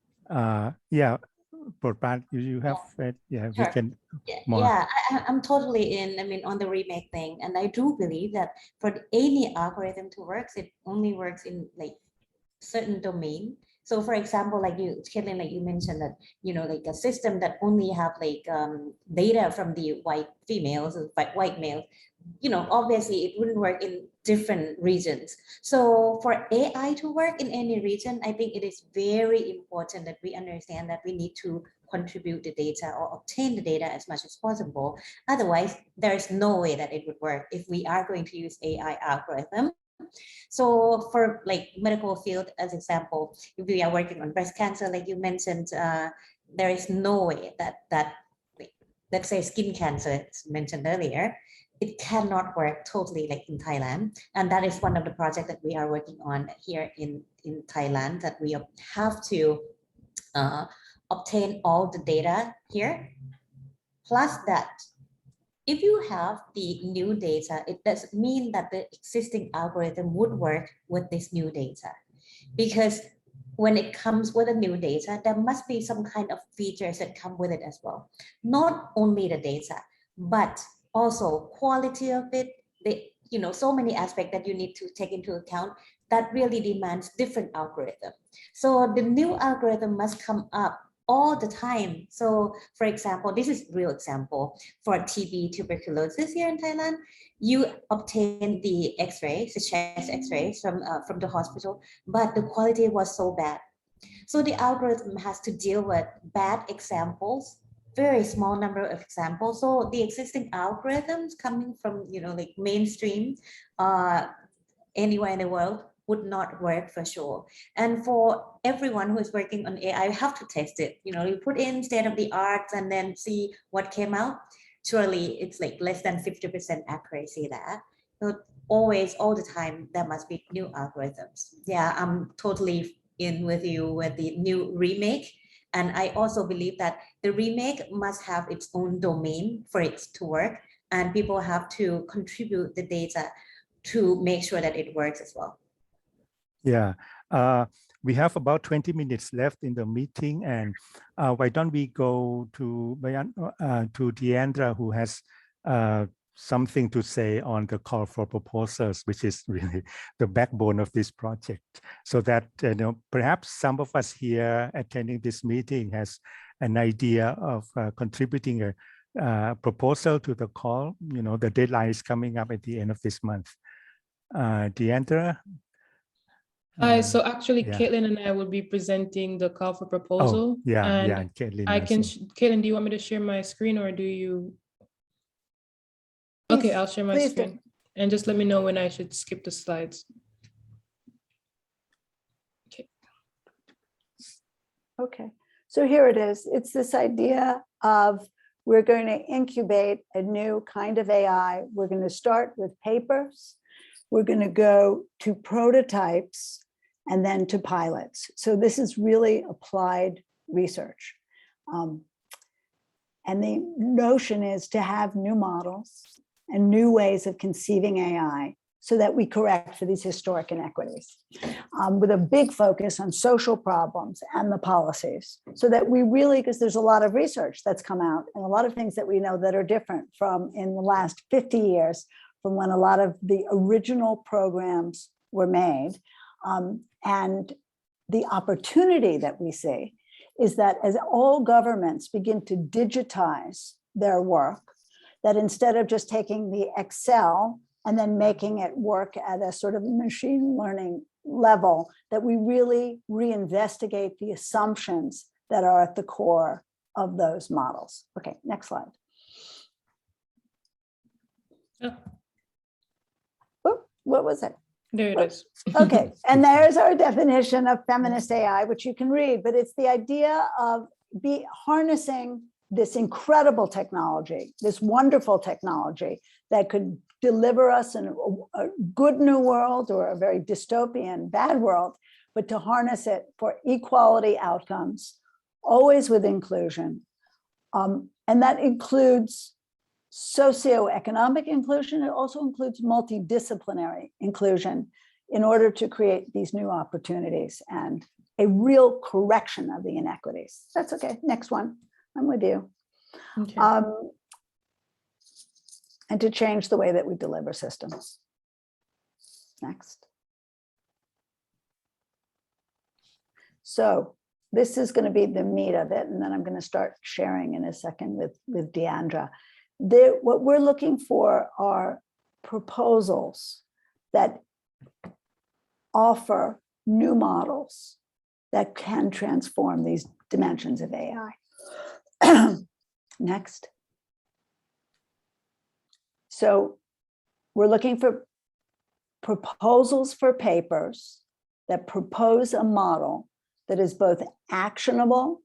S1: Protpan, you have read,
S2: Sure.
S1: we can more.
S2: Yeah, I'm totally in. I mean, on the remake thing, and I do believe that for any algorithm to work, it only works in like certain domain. So, for example, like Caitlin, like you mentioned that like a system that only have like data from the white females, white males. Obviously it wouldn't work in different regions. So for AI to work in any region, I think it is very important that we understand that we need to contribute the data or obtain the data as much as possible. Otherwise, there's no way that it would work if we are going to use AI algorithm. So for like medical field, as example, if we are working on breast cancer, like you mentioned, there is no way that let's say skin cancer, as mentioned earlier, it cannot work totally like in Thailand. And that is one of the projects that we are working on here in Thailand, that we have to obtain all the data here. Plus that, if you have the new data, it doesn't mean that the existing algorithm would work with this new data. Because when it comes with a new data, there must be some kind of features that come with it as well. Not only the data, but also quality of it, so many aspects that you need to take into account that really demands different algorithm. So the new algorithm must come up all the time. So for example, this is real example for TB tuberculosis here in Thailand. You obtain the X-rays, the chest X-rays from the hospital, but the quality was so bad. So the algorithm has to deal with bad examples, very small number of examples. So the existing algorithms coming from, like mainstream, anywhere in the world would not work for sure. And for everyone who is working on AI, you have to test it. You put in state of the art and then see what came out. Surely it's like less than 50% accuracy there. So always, all the time, there must be new algorithms. Yeah, I'm totally in with you with the new remake. And I also believe that the remake must have its own domain for it to work. And people have to contribute the data to make sure that it works as well.
S1: Yeah, we have about 20 minutes left in the meeting, and why don't we go to Deandra, who has something to say on the call for proposals, which is really the backbone of this project. So that perhaps some of us here attending this meeting has an idea of contributing a proposal to the call. The deadline is coming up at the end of this month. Deandra?
S3: Hi, so actually,
S1: yeah.
S3: Caitlin and I will be presenting the call for proposal.
S1: Oh, yeah,
S3: and
S1: yeah, Caitlin.
S3: I can,
S1: also.
S3: Caitlin, do you want me to share my screen or do you? Okay, I'll share my screen. And just let me know when I should skip the slides. Okay.
S4: Okay, so here it is. It's this idea of we're going to incubate a new kind of AI. We're going to start with papers. We're going to go to prototypes and then to pilots. So this is really applied research. And the notion is to have new models and new ways of conceiving AI so that we correct for these historic inequities, with a big focus on social problems and the policies, so that we really, because there's a lot of research that's come out and a lot of things that we know that are different from in the last 50 years, from when a lot of the original programs were made. And the opportunity that we see is that as all governments begin to digitize their work, that instead of just taking the Excel and then making it work at a sort of machine learning level, that we really reinvestigate the assumptions that are at the core of those models. Okay, next slide.
S3: Oh,
S4: Oop, what was it?
S3: there it is.
S4: Okay, and there's our definition of feminist AI, which you can read, but it's the idea of harnessing this incredible technology, this wonderful technology that could deliver us in a good new world or a very dystopian bad world, but to harness it for equality outcomes, always with inclusion. And that includes socioeconomic inclusion. It also includes multidisciplinary inclusion in order to create these new opportunities and a real correction of the inequities. That's okay. Next one. I'm with you.
S3: Okay.
S4: And to change the way that we deliver systems. Next. So this is going to be the meat of it, and then I'm going to start sharing in a second with Deandra. What we're looking for are proposals that offer new models that can transform these dimensions of AI. Next. So we're looking for proposals for papers that propose a model that is both actionable,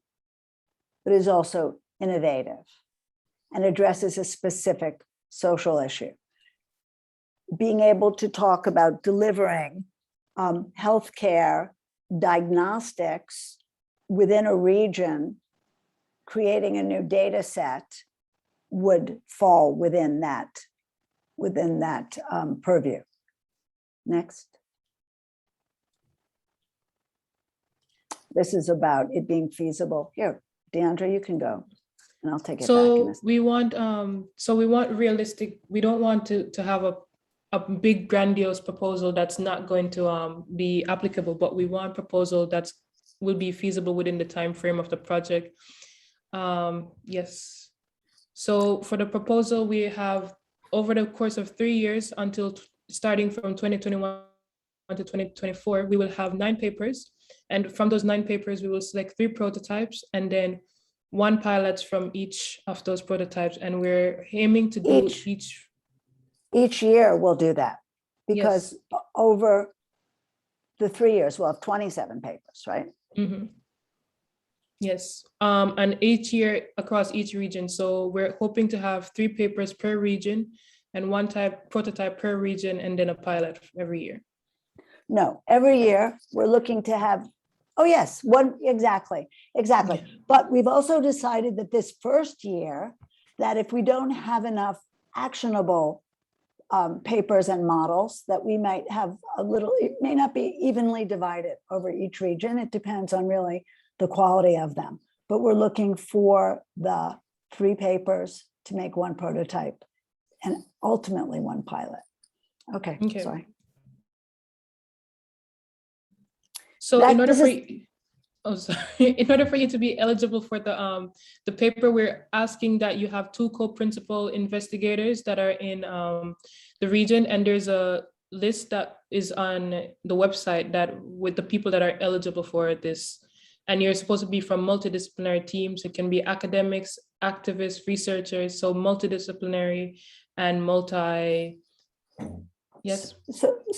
S4: but is also innovative and addresses a specific social issue. Being able to talk about delivering healthcare diagnostics within a region, creating a new data set would fall within that purview. Next. This is about it being feasible. Here, Deandra, you can go, and I'll take it back.
S3: So we want realistic. We don't want to have a big grandiose proposal that's not going to be applicable, but we want proposal that's will be feasible within the time frame of the project. Yes. So for the proposal, we have over the course of 3 years until starting from 2021 to 2024, we will have 9 papers. And from those 9 papers, we will select 3 prototypes and then 1 pilot from each of those prototypes. And we're aiming to do
S4: each year we'll do that, because over the 3 years, we'll have 27 papers, right?
S3: Mhm. Yes, and each year across each region. So we're hoping to have 3 papers per region and 1 prototype per region, and then a pilot every year.
S4: No, every year we're looking to have, oh yes, exactly.
S3: Yeah.
S4: But we've also decided that this first year, that if we don't have enough actionable papers and models, that we might have it may not be evenly divided over each region. It depends on really the quality of them. But we're looking for the 3 papers to make 1 prototype and ultimately 1 pilot. Okay. Sorry.
S3: So in order for you to be eligible for the paper, we're asking that you have 2 co-principal investigators that are in the region, and there's a list that is on the website that with the people that are eligible for this. And you're supposed to be from multidisciplinary teams. It can be academics, activists, researchers, so multidisciplinary and multi. Yes.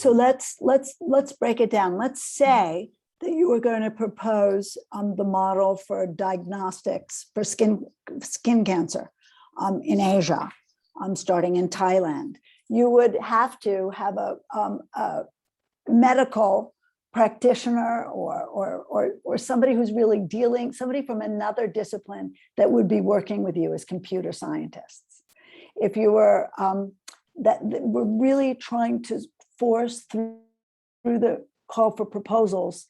S4: So let's break it down. Let's say that you were going to propose the model for diagnostics for skin cancer in Asia, starting in Thailand. You would have to have a medical practitioner or somebody who's really somebody from another discipline that would be working with you as computer scientists. If you were that we're really trying to force through the call for proposals,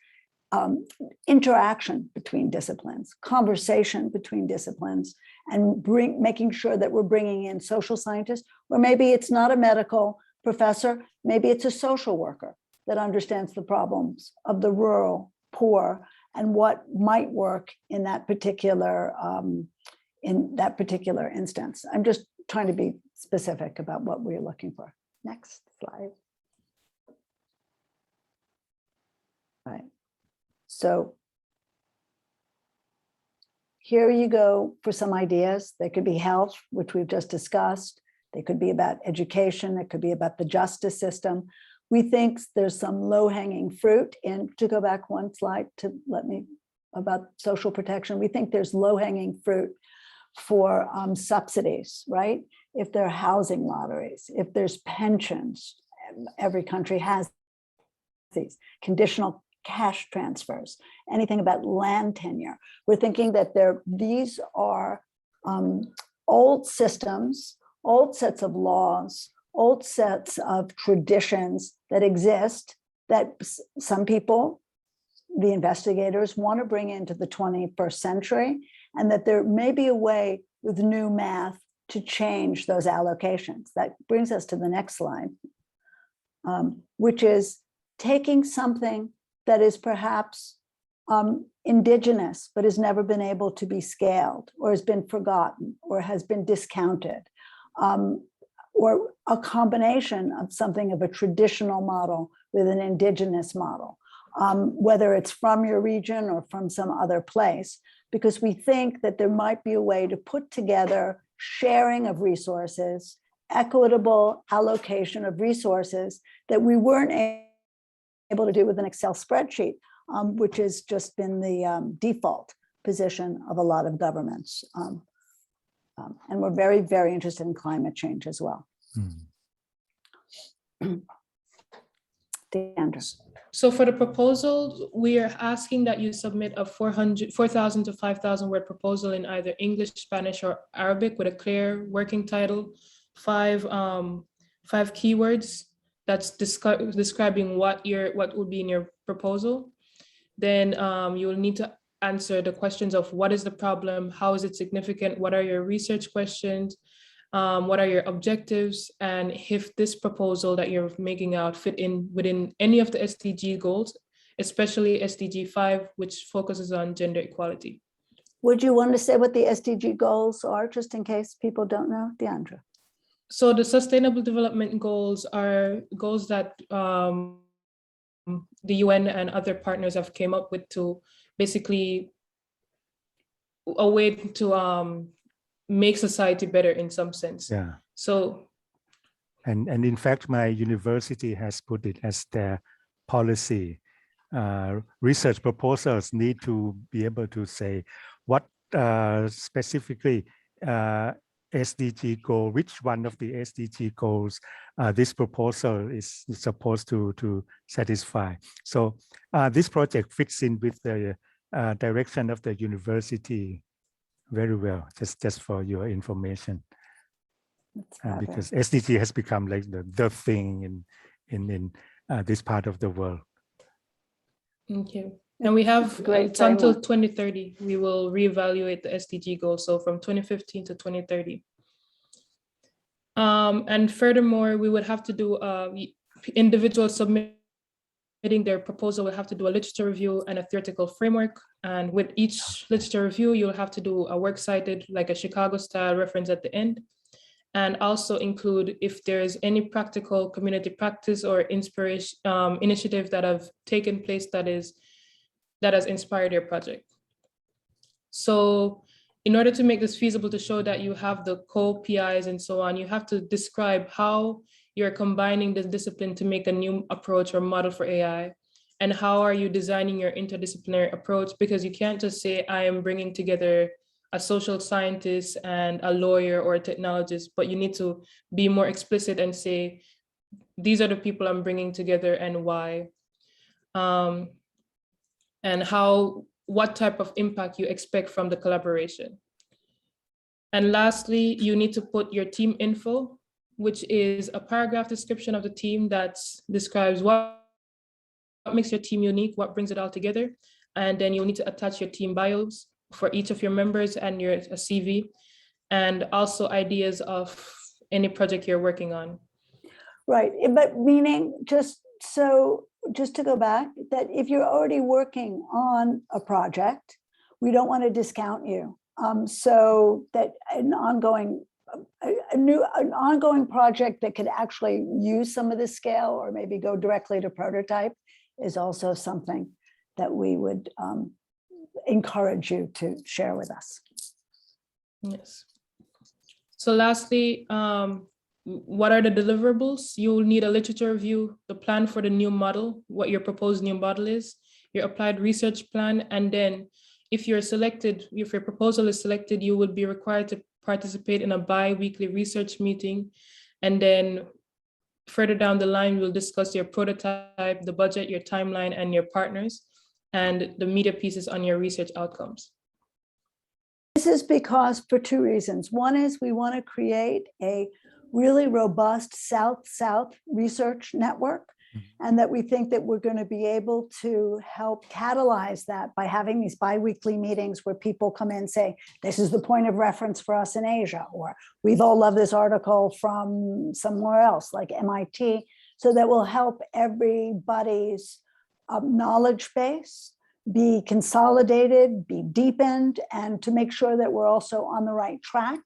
S4: interaction between disciplines, conversation between disciplines, and making sure that we're bringing in social scientists, or maybe it's not a medical professor, maybe it's a social worker that understands the problems of the rural poor and what might work in that particular instance. I'm just trying to be specific about what we're looking for. Next slide. Right. So here you go for some ideas. They could be health, which we've just discussed. They could be about education. It could be about the justice system. We think there's some low-hanging fruit. And to go back 1 slide about social protection, we think there's low-hanging fruit for subsidies, right? If there are housing lotteries, if there's pensions, every country has these conditional cash transfers, anything about land tenure. We're thinking that these are old systems, old sets of laws, old sets of traditions that exist that some people, the investigators, want to bring into the 21st century, and that there may be a way with new math to change those allocations. That brings us to the next slide, which is taking something that is perhaps indigenous, but has never been able to be scaled, or has been forgotten, or has been discounted, or a combination of something of a traditional model with an indigenous model, whether it's from your region or from some other place, because we think that there might be a way to put together sharing of resources, equitable allocation of resources that we weren't able to do with an Excel spreadsheet, which has just been the default position of a lot of governments. And we're very, very interested in climate change as well. Deandra.
S3: So for the proposal, we are asking that you submit a 4,000 to 5,000 word proposal in either English, Spanish, or Arabic with a clear working title, 5 keywords that's describing what would be in your proposal. Then you will need to answer the questions of what is the problem, how is it significant, what are your research questions, what are your objectives, and if this proposal that you're making out fit in within any of the SDG goals, especially SDG 5, which focuses on gender equality.
S4: Would you want to say what the SDG goals are, just in case people don't know? Deandra.
S3: So the Sustainable Development Goals are goals that the UN and other partners have came up with to basically a way to make society better in some sense.
S1: Yeah.
S3: So,
S1: and in fact, my university has put it as their policy. Research proposals need to be able to say what specifically SDG goal, which one of the SDG goals this proposal is supposed to satisfy. So this project fits in with the direction of the university very well, just for your information. Because SDG has become like the thing in this part of the world.
S3: thank you. And we have, it's until 2030, we will reevaluate the SDG goals. So from 2015 to 2030. And furthermore, we would have to do individuals submitting their proposal will have to do a literature review and a theoretical framework. And with each literature review, you'll have to do a works cited, like a Chicago style reference at the end. And also include if there's any practical community practice or inspiration initiative that have taken place that has inspired your project. So in order to make this feasible, to show that you have the co-PIs and so on, you have to describe how you're combining this discipline to make a new approach or model for AI. And how are you designing your interdisciplinary approach? Because you can't just say, I am bringing together a social scientist and a lawyer or a technologist, but you need to be more explicit and say, these are the people I'm bringing together and why. And what type of impact you expect from the collaboration. And lastly, you need to put your team info, which is a paragraph description of the team that describes what makes your team unique, what brings it all together. And then you'll need to attach your team bios for each of your members and your CV, and also ideas of any project you're working on.
S4: Right, but meaning just to go back, that if you're already working on a project, we don't want to discount you. So that an ongoing project that could actually use some of this scale or maybe go directly to prototype is also something that we would encourage you to share with us.
S3: Yes. So lastly, what are the deliverables? You will need a literature review, the plan for the new model, what your proposed new model is, your applied research plan, and then if you're selected, if your proposal is selected, you will be required to participate in a bi-weekly research meeting. And then further down the line, we'll discuss your prototype, the budget, your timeline, and your partners, and the media pieces on your research outcomes.
S4: This is because for two reasons. One is we want to create a really robust South-South research network, and that we think that we're going to be able to help catalyze that by having these bi-weekly meetings where people come in and say, this is the point of reference for us in Asia, or we've all loved this article from somewhere else like MIT. So that will help everybody's knowledge base be consolidated, be deepened, and to make sure that we're also on the right track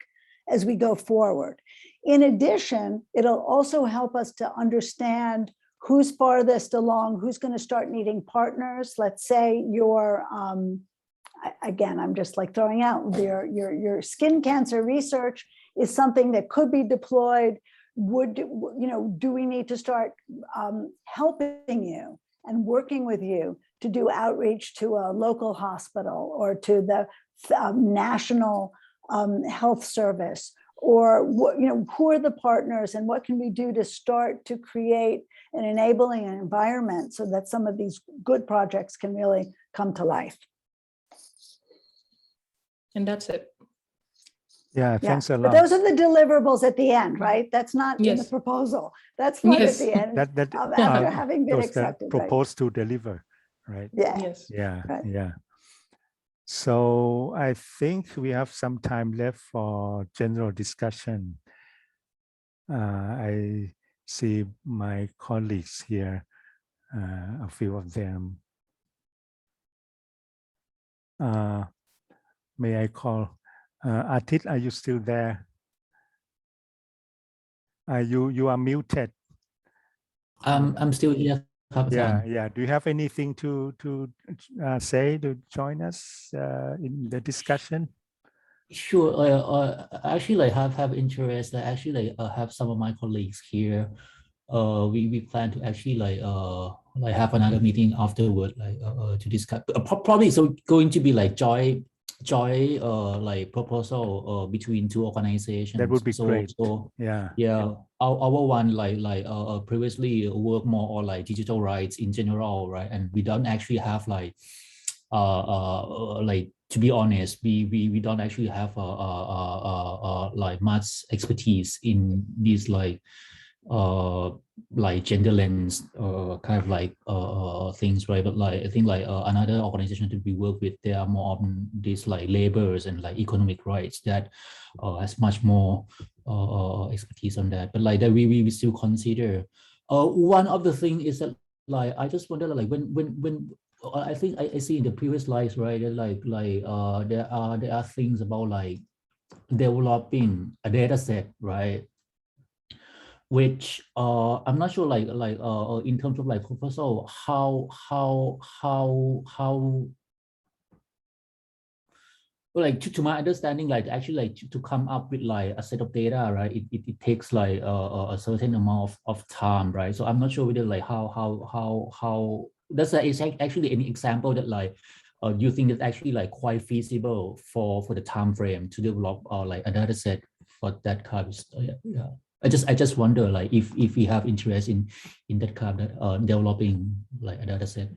S4: as we go forward. In addition, it'll also help us to understand who's farthest along, who's going to start needing partners. Let's say your, again, I'm just like throwing out your skin cancer research is something that could be deployed. Do we need to start helping you and working with you to do outreach to a local hospital or to the national health service? Or who are the partners and what can we do to start to create an enabling environment so that some of these good projects can really come to life?
S3: And that's it.
S1: Yeah, thanks a lot.
S4: But those are the deliverables at the end, right? That's not in the proposal. That's not at the end after having been accepted.
S1: Proposed to deliver. right?
S4: Yeah.
S3: Yes.
S1: Yeah,
S4: Right.
S1: yeah. So I think we have some time left for general discussion. I see my colleagues here, a few of them. May I call Atit? Are you still there? You are muted.
S6: I'm still here,
S1: Yeah,
S6: Kapatan.
S1: yeah. Do you have anything to say to join us in the discussion?
S6: Sure. I actually like have interest. I actually have some of my colleagues here. We plan to actually like have another meeting afterward, to discuss. Probably so going to be like joint like proposal between two organizations.
S1: That would be great.
S6: So
S1: Yeah.
S6: yeah, our one previously work more on like digital rights in general, right? And we don't actually have like to be honest, we don't actually have like much expertise in these like gender lens kind of like things, right? But like I think like another organization that we work with, they are more on these like labors and like economic rights that has much more expertise on that. But like that we still consider. One of the thing is that like I just wonder like when I think I see in the previous slides, right? There are things about like developing a data set, right? Which I'm not sure in terms of like proposal, how well, like to my understanding, like actually like to come up with like a set of data, right? It takes like a certain amount of time, right? So I'm not sure whether like how that's is actually any example that like you think is actually like quite feasible for the time frame to develop like a data set for that kind of stuff. Yeah. I just wonder like if we have interest in that kind of developing like a data set.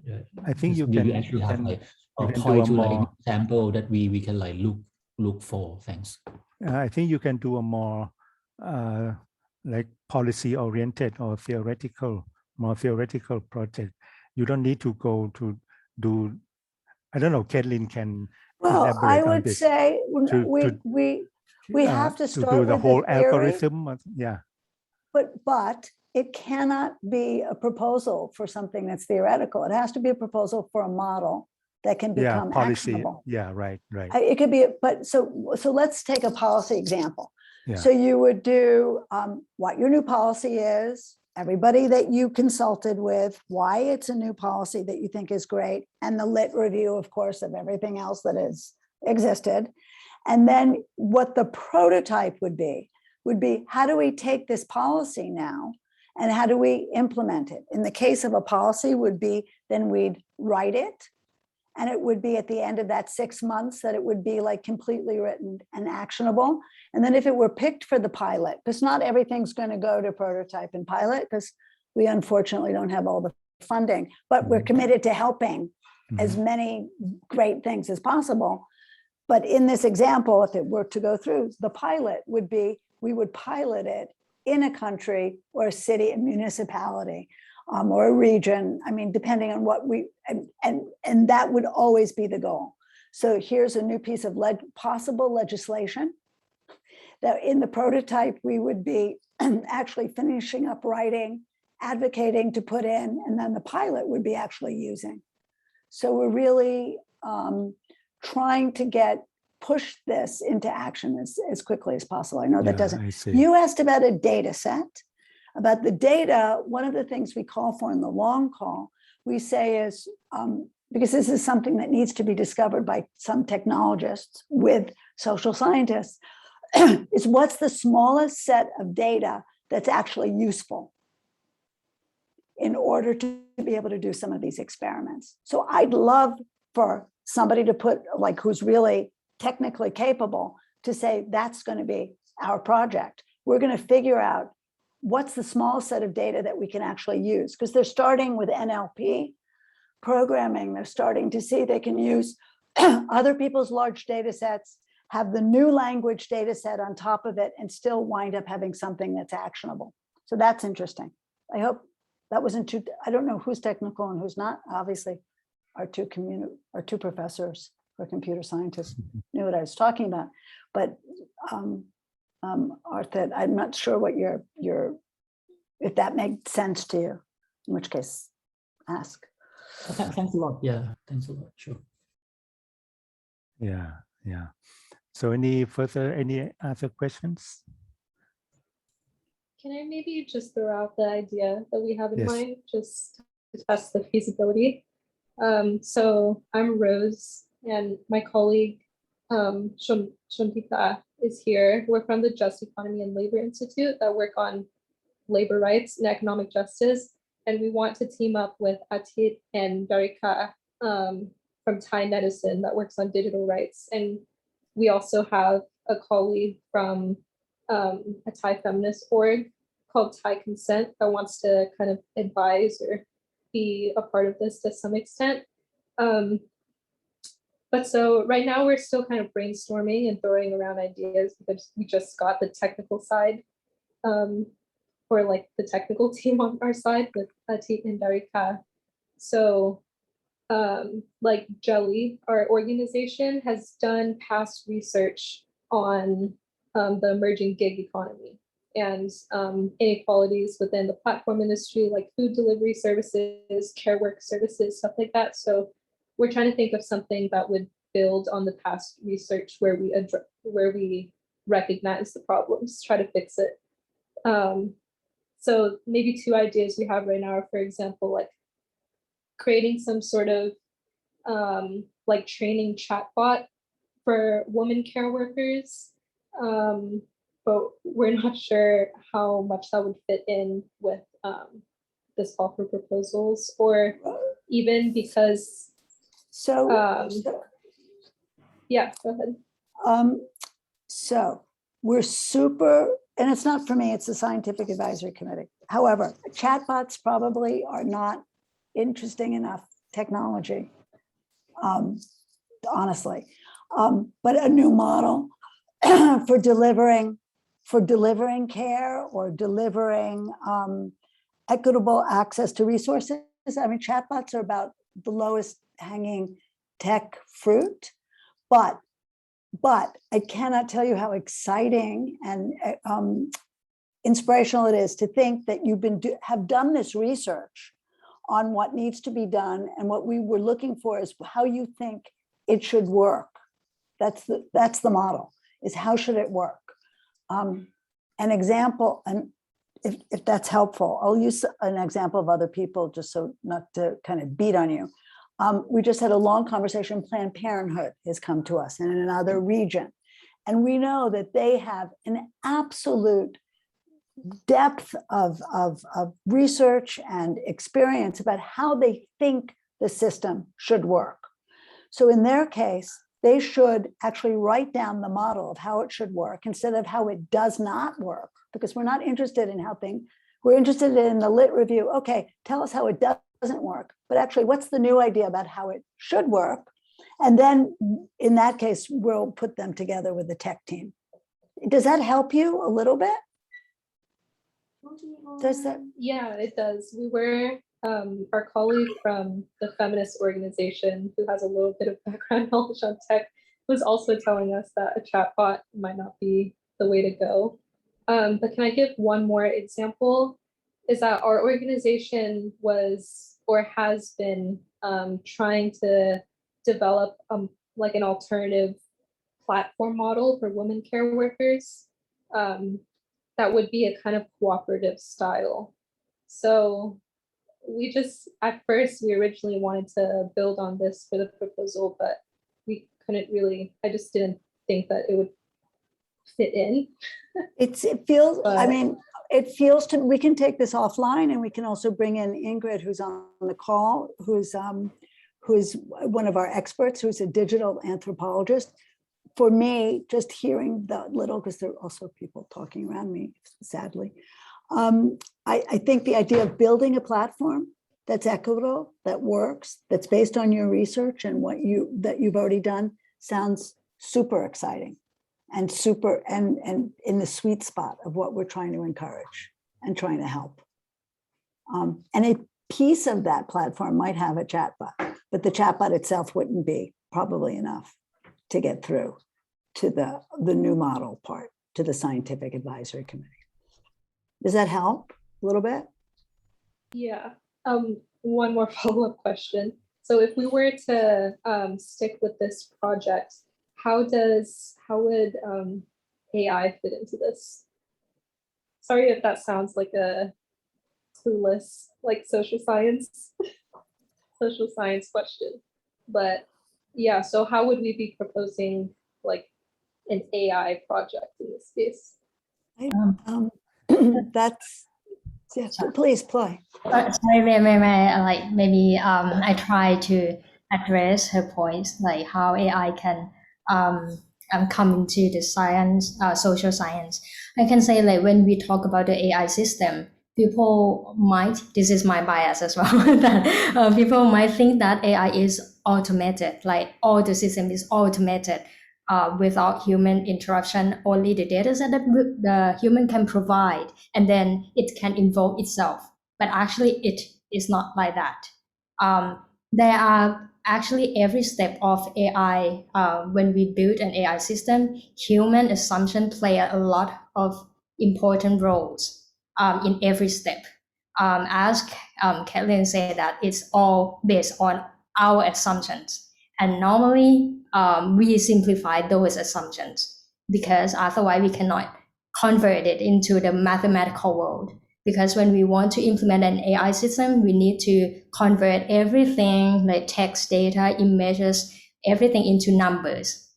S1: I think you
S6: Do you
S1: can
S6: actually have like
S1: you can do
S6: point
S1: a
S6: to like an
S1: more.
S6: example that we can like look for? Thanks.
S1: I think you can do a more like policy oriented or more theoretical project. You don't need to go to do. I don't know. Caitlin can
S4: Well, I
S1: elaborate on
S4: would
S1: this.
S4: say
S1: to-
S4: we have to
S1: to
S4: start
S1: do the
S4: with
S1: whole
S4: the theory,
S1: algorithm. Yeah.
S4: but it cannot be a proposal for something that's theoretical. It has to be a proposal for a model that can
S1: Yeah.
S4: become
S1: Policy.
S4: actionable.
S1: Yeah. Right. Right.
S4: It could be, but so let's take a policy example.
S1: Yeah.
S4: So you would do what your new policy is, everybody that you consulted with, why it's a new policy that you think is great, and the lit review, of course, of everything else that has existed. And then what the prototype would be how do we take this policy now and how do we implement it? In the case of a policy would be, then we'd write it. And it would be at the end of that 6 months that it would be like completely written and actionable. And then if it were picked for the pilot, because not everything's going to go to prototype and pilot, because we unfortunately don't have all the funding, but we're committed to helping as many great things as possible. But in this example, if it were to go through, the pilot would be, we would pilot it in a country or a city and municipality. Or a region, I mean, depending on what and that would always be the goal. So here's a new piece of possible legislation that in the prototype, we would be actually finishing up writing, advocating to put in, and then the pilot would be actually using. So we're really trying to push this into action as quickly as possible. I know that doesn't, you asked about a data set. About the data, one of the things we call for in the long call, we say is, because this is something that needs to be discovered by some technologists with social scientists, is what's the smallest set of data that's actually useful in order to be able to do some of these experiments. So I'd love for somebody to put, like, who's really technically capable to say, that's going to be our project. We're going to figure out what's the small set of data that we can actually use, because they're starting with NLP programming. They're starting to see they can use other people's large data sets, have the new language data set on top of it, and still wind up having something that's actionable. So that's interesting. I hope that wasn't too, I don't know who's technical and who's not, obviously. our two professors who are computer scientists knew what I was talking about. But Arthur, I'm not sure what if that makes sense to you, in which case, ask.
S6: Thanks a lot. Yeah, thanks a lot. Sure.
S1: Yeah, yeah. So any other questions?
S7: Can I maybe just throw out the idea that we have in
S1: Yes.
S7: mind, just to test the feasibility? So I'm Rose, and my colleague Shontika is here. We're from the Just Economy and Labor Institute that work on labor rights and economic justice. And we want to team up with Atit and Darika from Thai Netizen that works on digital rights. And we also have a colleague from a Thai feminist org called Thai Consent that wants to kind of advise or be a part of this to some extent. But so right now we're still kind of brainstorming and throwing around ideas because we just got the technical side or like the technical team on our side with Atit and Darika. So like Jelly, our organization has done past research on the emerging gig economy and inequalities within the platform industry, like food delivery services, care work services, stuff like that. So we're trying to think of something that would build on the past research where we recognize the problems, try to fix it. So maybe two ideas we have right now are, for example, like creating some sort of like training chatbot for women care workers. But we're not sure how much that would fit in with this call for proposals, or even because,
S4: So,
S7: yeah, go ahead.
S4: So we're super, and it's not for me, it's the Scientific Advisory Committee. However, chatbots probably are not interesting enough technology, honestly. But a new model for delivering care or delivering equitable access to resources. I mean, chatbots are about the lowest hanging tech fruit, but I cannot tell you how exciting and inspirational it is to think that have done this research on what needs to be done, and what we were looking for is how you think it should work. That's the model, is how should it work? An example, and if that's helpful, I'll use an example of other people just so not to kind of beat on you. We just had a long conversation. Planned Parenthood has come to us in another region. And we know that they have an absolute depth of research and experience about how they think the system should work. So in their case, they should actually write down the model of how it should work instead of how it does not work, because we're not interested in helping. We're interested in the lit review. Okay, tell us how it doesn't work, but actually what's the new idea about how it should work? And then in that case, we'll put them together with the tech team. Does that help you a little bit? Does that?
S7: Yeah, it does. We were, our colleague from the feminist organization who has a little bit of background knowledge on tech was also telling us that a chatbot might not be the way to go. But can I give one more example? Is that our organization was or has been trying to develop like an alternative platform model for women care workers that would be a kind of cooperative style. So we just, at first, we originally wanted to build on this for the proposal, but we couldn't really, I just didn't think that it would fit in.
S4: It feels, I
S7: But-
S4: mean, it feels to, we can take this offline, and we can also bring in Ingrid, who's on the call, who's one of our experts, who's a digital anthropologist. For me, just hearing that little, because there are also people talking around me, sadly. I think the idea of building a platform that's equitable, that works, that's based on your research and that you've already done sounds super exciting and super and in the sweet spot of what we're trying to encourage and trying to help. And piece of that platform might have a chatbot, but the chatbot itself wouldn't be probably enough to get through to the new model part, to the scientific advisory committee. Does that help a little bit?
S7: Yeah. One more follow-up question. So if we were to stick with this project, how would AI fit into this? Sorry if that sounds like a clueless, like social science question, but yeah, so how would we be proposing like an AI project in this space?
S4: That's, yeah, please play.
S5: Sorry, like maybe I try to address her points, like how AI can come into the science, social science. I can say like when we talk about the AI system, people might, this is my bias as well, that people might think that AI is automated, like all the system is automated without human interruption, only the data set that the human can provide, and then it can involve itself. But actually it is not like that. There are actually every step of AI, when we build an AI system, human assumption play a lot of important roles in every step. As Kathleen said, that it's all based on our assumptions. And normally we simplify those assumptions because otherwise we cannot convert it into the mathematical world. Because when we want to implement an AI system, we need to convert everything like text, data, images, everything into numbers,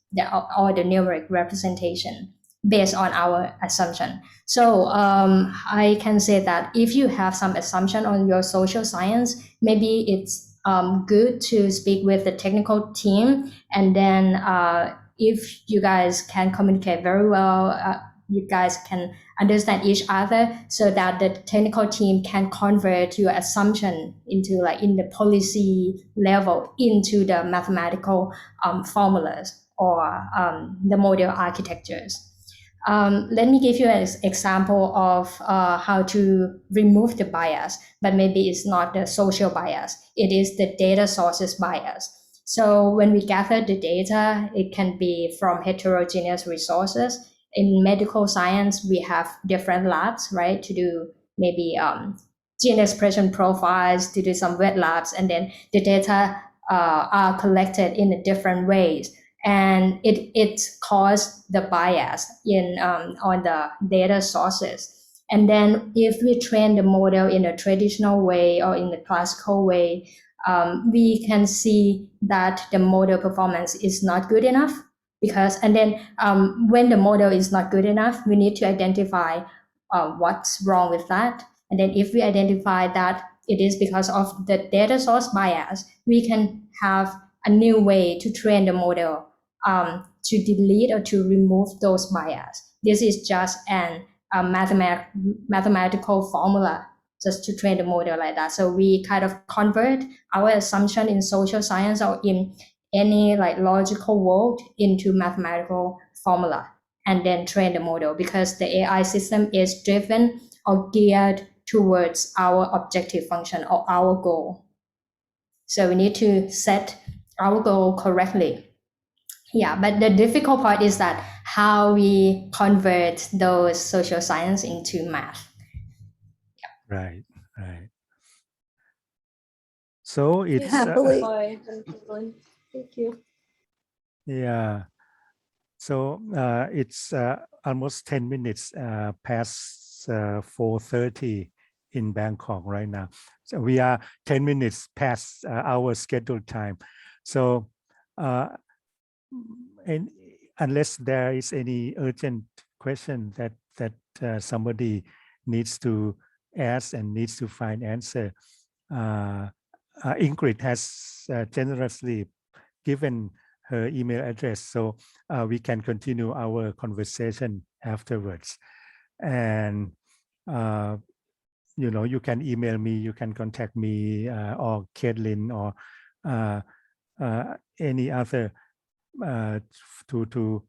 S5: or the numeric representation based on our assumption. So I can say that if you have some assumption on your social science, maybe it's good to speak with the technical team. And then if you guys can communicate very well, you guys can understand each other so that the technical team can convert your assumption into like in the policy level into the mathematical formulas or the model architectures. Let me give you an example of how to remove the bias, but maybe it's not the social bias. It is the data sources bias. So when we gather the data, it can be from heterogeneous resources. In medical science, we have different labs, right, to do maybe gene expression profiles, to do some wet labs, and then the data are collected in different ways. And it caused the bias in on the data sources. And then if we train the model in a traditional way or in the classical way, we can see that the model performance is not good enough. Because, and then when the model is not good enough, we need to identify what's wrong with that. And then if we identify that it is because of the data source bias, we can have a new way to train the model to delete or to remove those bias. This is just a mathematical formula just to train the model like that. So we kind of convert our assumption in social science or in any like logical world into mathematical formula and then train the model, because the AI system is driven or geared towards our objective function or our goal. So we need to set our goal correctly. Yeah, but the difficult part is that how we convert those social science into math. Yeah.
S1: Right, right. So it's
S4: Happily.
S7: Thank you.
S1: yeah. So it's almost 10 minutes past 4:30 in Bangkok right now. So we are 10 minutes past our scheduled time. So and unless there is any urgent question that somebody needs to ask and needs to find answer, Ingrid has generously given her email address, so we can continue our conversation afterwards. And you can email me, you can contact me or Caitlin or any other to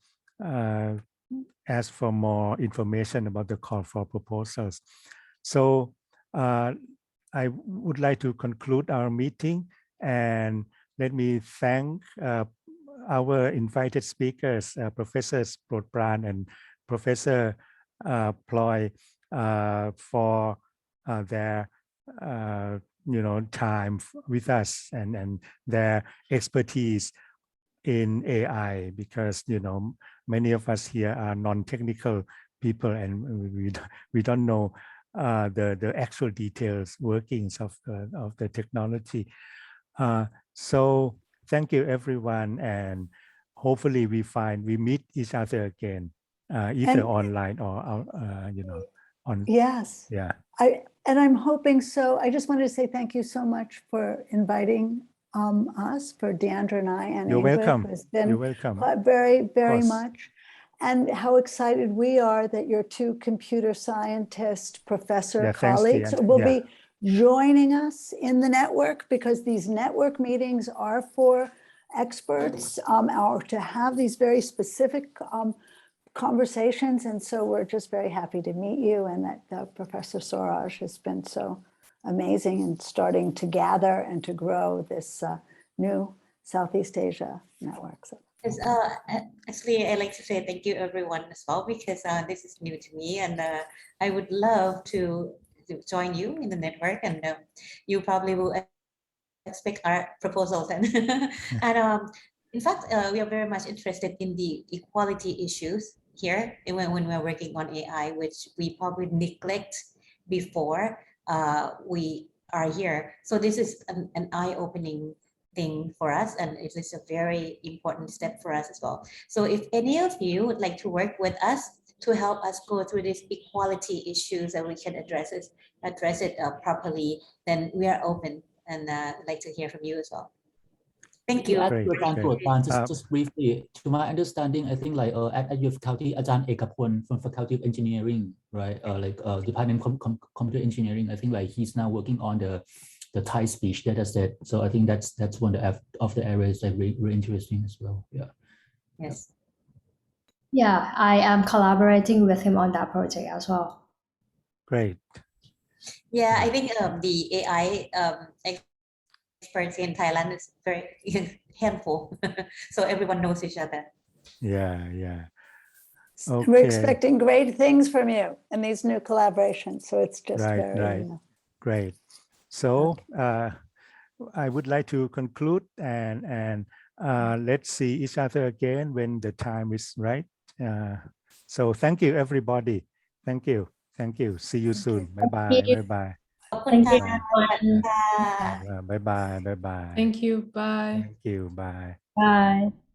S1: ask for more information about the call for proposals. So I would like to conclude our meeting, and let me thank our invited speakers, Professors Prodpran and Professor Ploy, for their time with us and their expertise in AI, because many of us here are non-technical people, and we don't know the actual details workings of the technology. So thank you everyone, and hopefully we meet each other again, either
S4: And-
S1: online or on.
S4: Yes.
S1: Yeah.
S4: I'm hoping so. I just wanted to say thank you so much for inviting us, for Deandra and I, and
S1: You're
S4: Ingrid,
S1: welcome.
S4: who has been
S1: You're welcome.
S4: very, very
S1: course.
S4: much. And how excited we are that your two computer scientist professor
S1: Yeah, thanks,
S4: colleagues
S1: Deandra.
S4: will
S1: Yeah.
S4: be joining us in the network, because these network meetings are for experts, or to have these very specific conversations. And so we're just very happy to meet you, and that Professor Swaraj has been so amazing in starting to gather and to grow this new Southeast Asia network. So.
S2: Yes, actually, I like to say thank you everyone as well, because this is new to me, and I would love to join you in the network, and you probably will expect our proposals. And in fact, we are very much interested in the equality issues here when we are working on AI, which we probably neglect before we are here. So this is an eye-opening thing for us, and it is a very important step for us as well. So if any of you would like to work with us to help us go through these equality issues, and we can address it properly, then we are open, and like to hear from you as well. Thank you.
S6: Add
S1: Great,
S6: to Ajahn
S1: great.
S6: Prodpran, just briefly, to my understanding, I think like at your faculty, Ajahn Ekapon from Faculty of Engineering, right? Department of Computer Engineering. I think like he's now working on the Thai speech data set. So I think that's one of the areas that really interesting as well. Yeah.
S2: Yes.
S5: Yeah, I am collaborating with him on that project as well.
S1: Great.
S2: Yeah, I think the AI experts in Thailand is very handful, so everyone knows each other.
S1: Yeah, yeah.
S4: We're
S1: Okay.
S4: expecting great things from you in these new collaborations. So it's just
S1: Right,
S4: very,
S1: right. Great. So I would like to conclude, and let's see each other again when the time is right. So thank you, everybody. Thank you. Thank you. See you soon. Bye-bye.
S5: you.
S1: Bye-bye.
S2: ขอบคุณค่ะ
S1: Bye-bye. Bye-bye.
S3: Thank you. Bye.
S1: Thank you. Bye.
S5: Bye.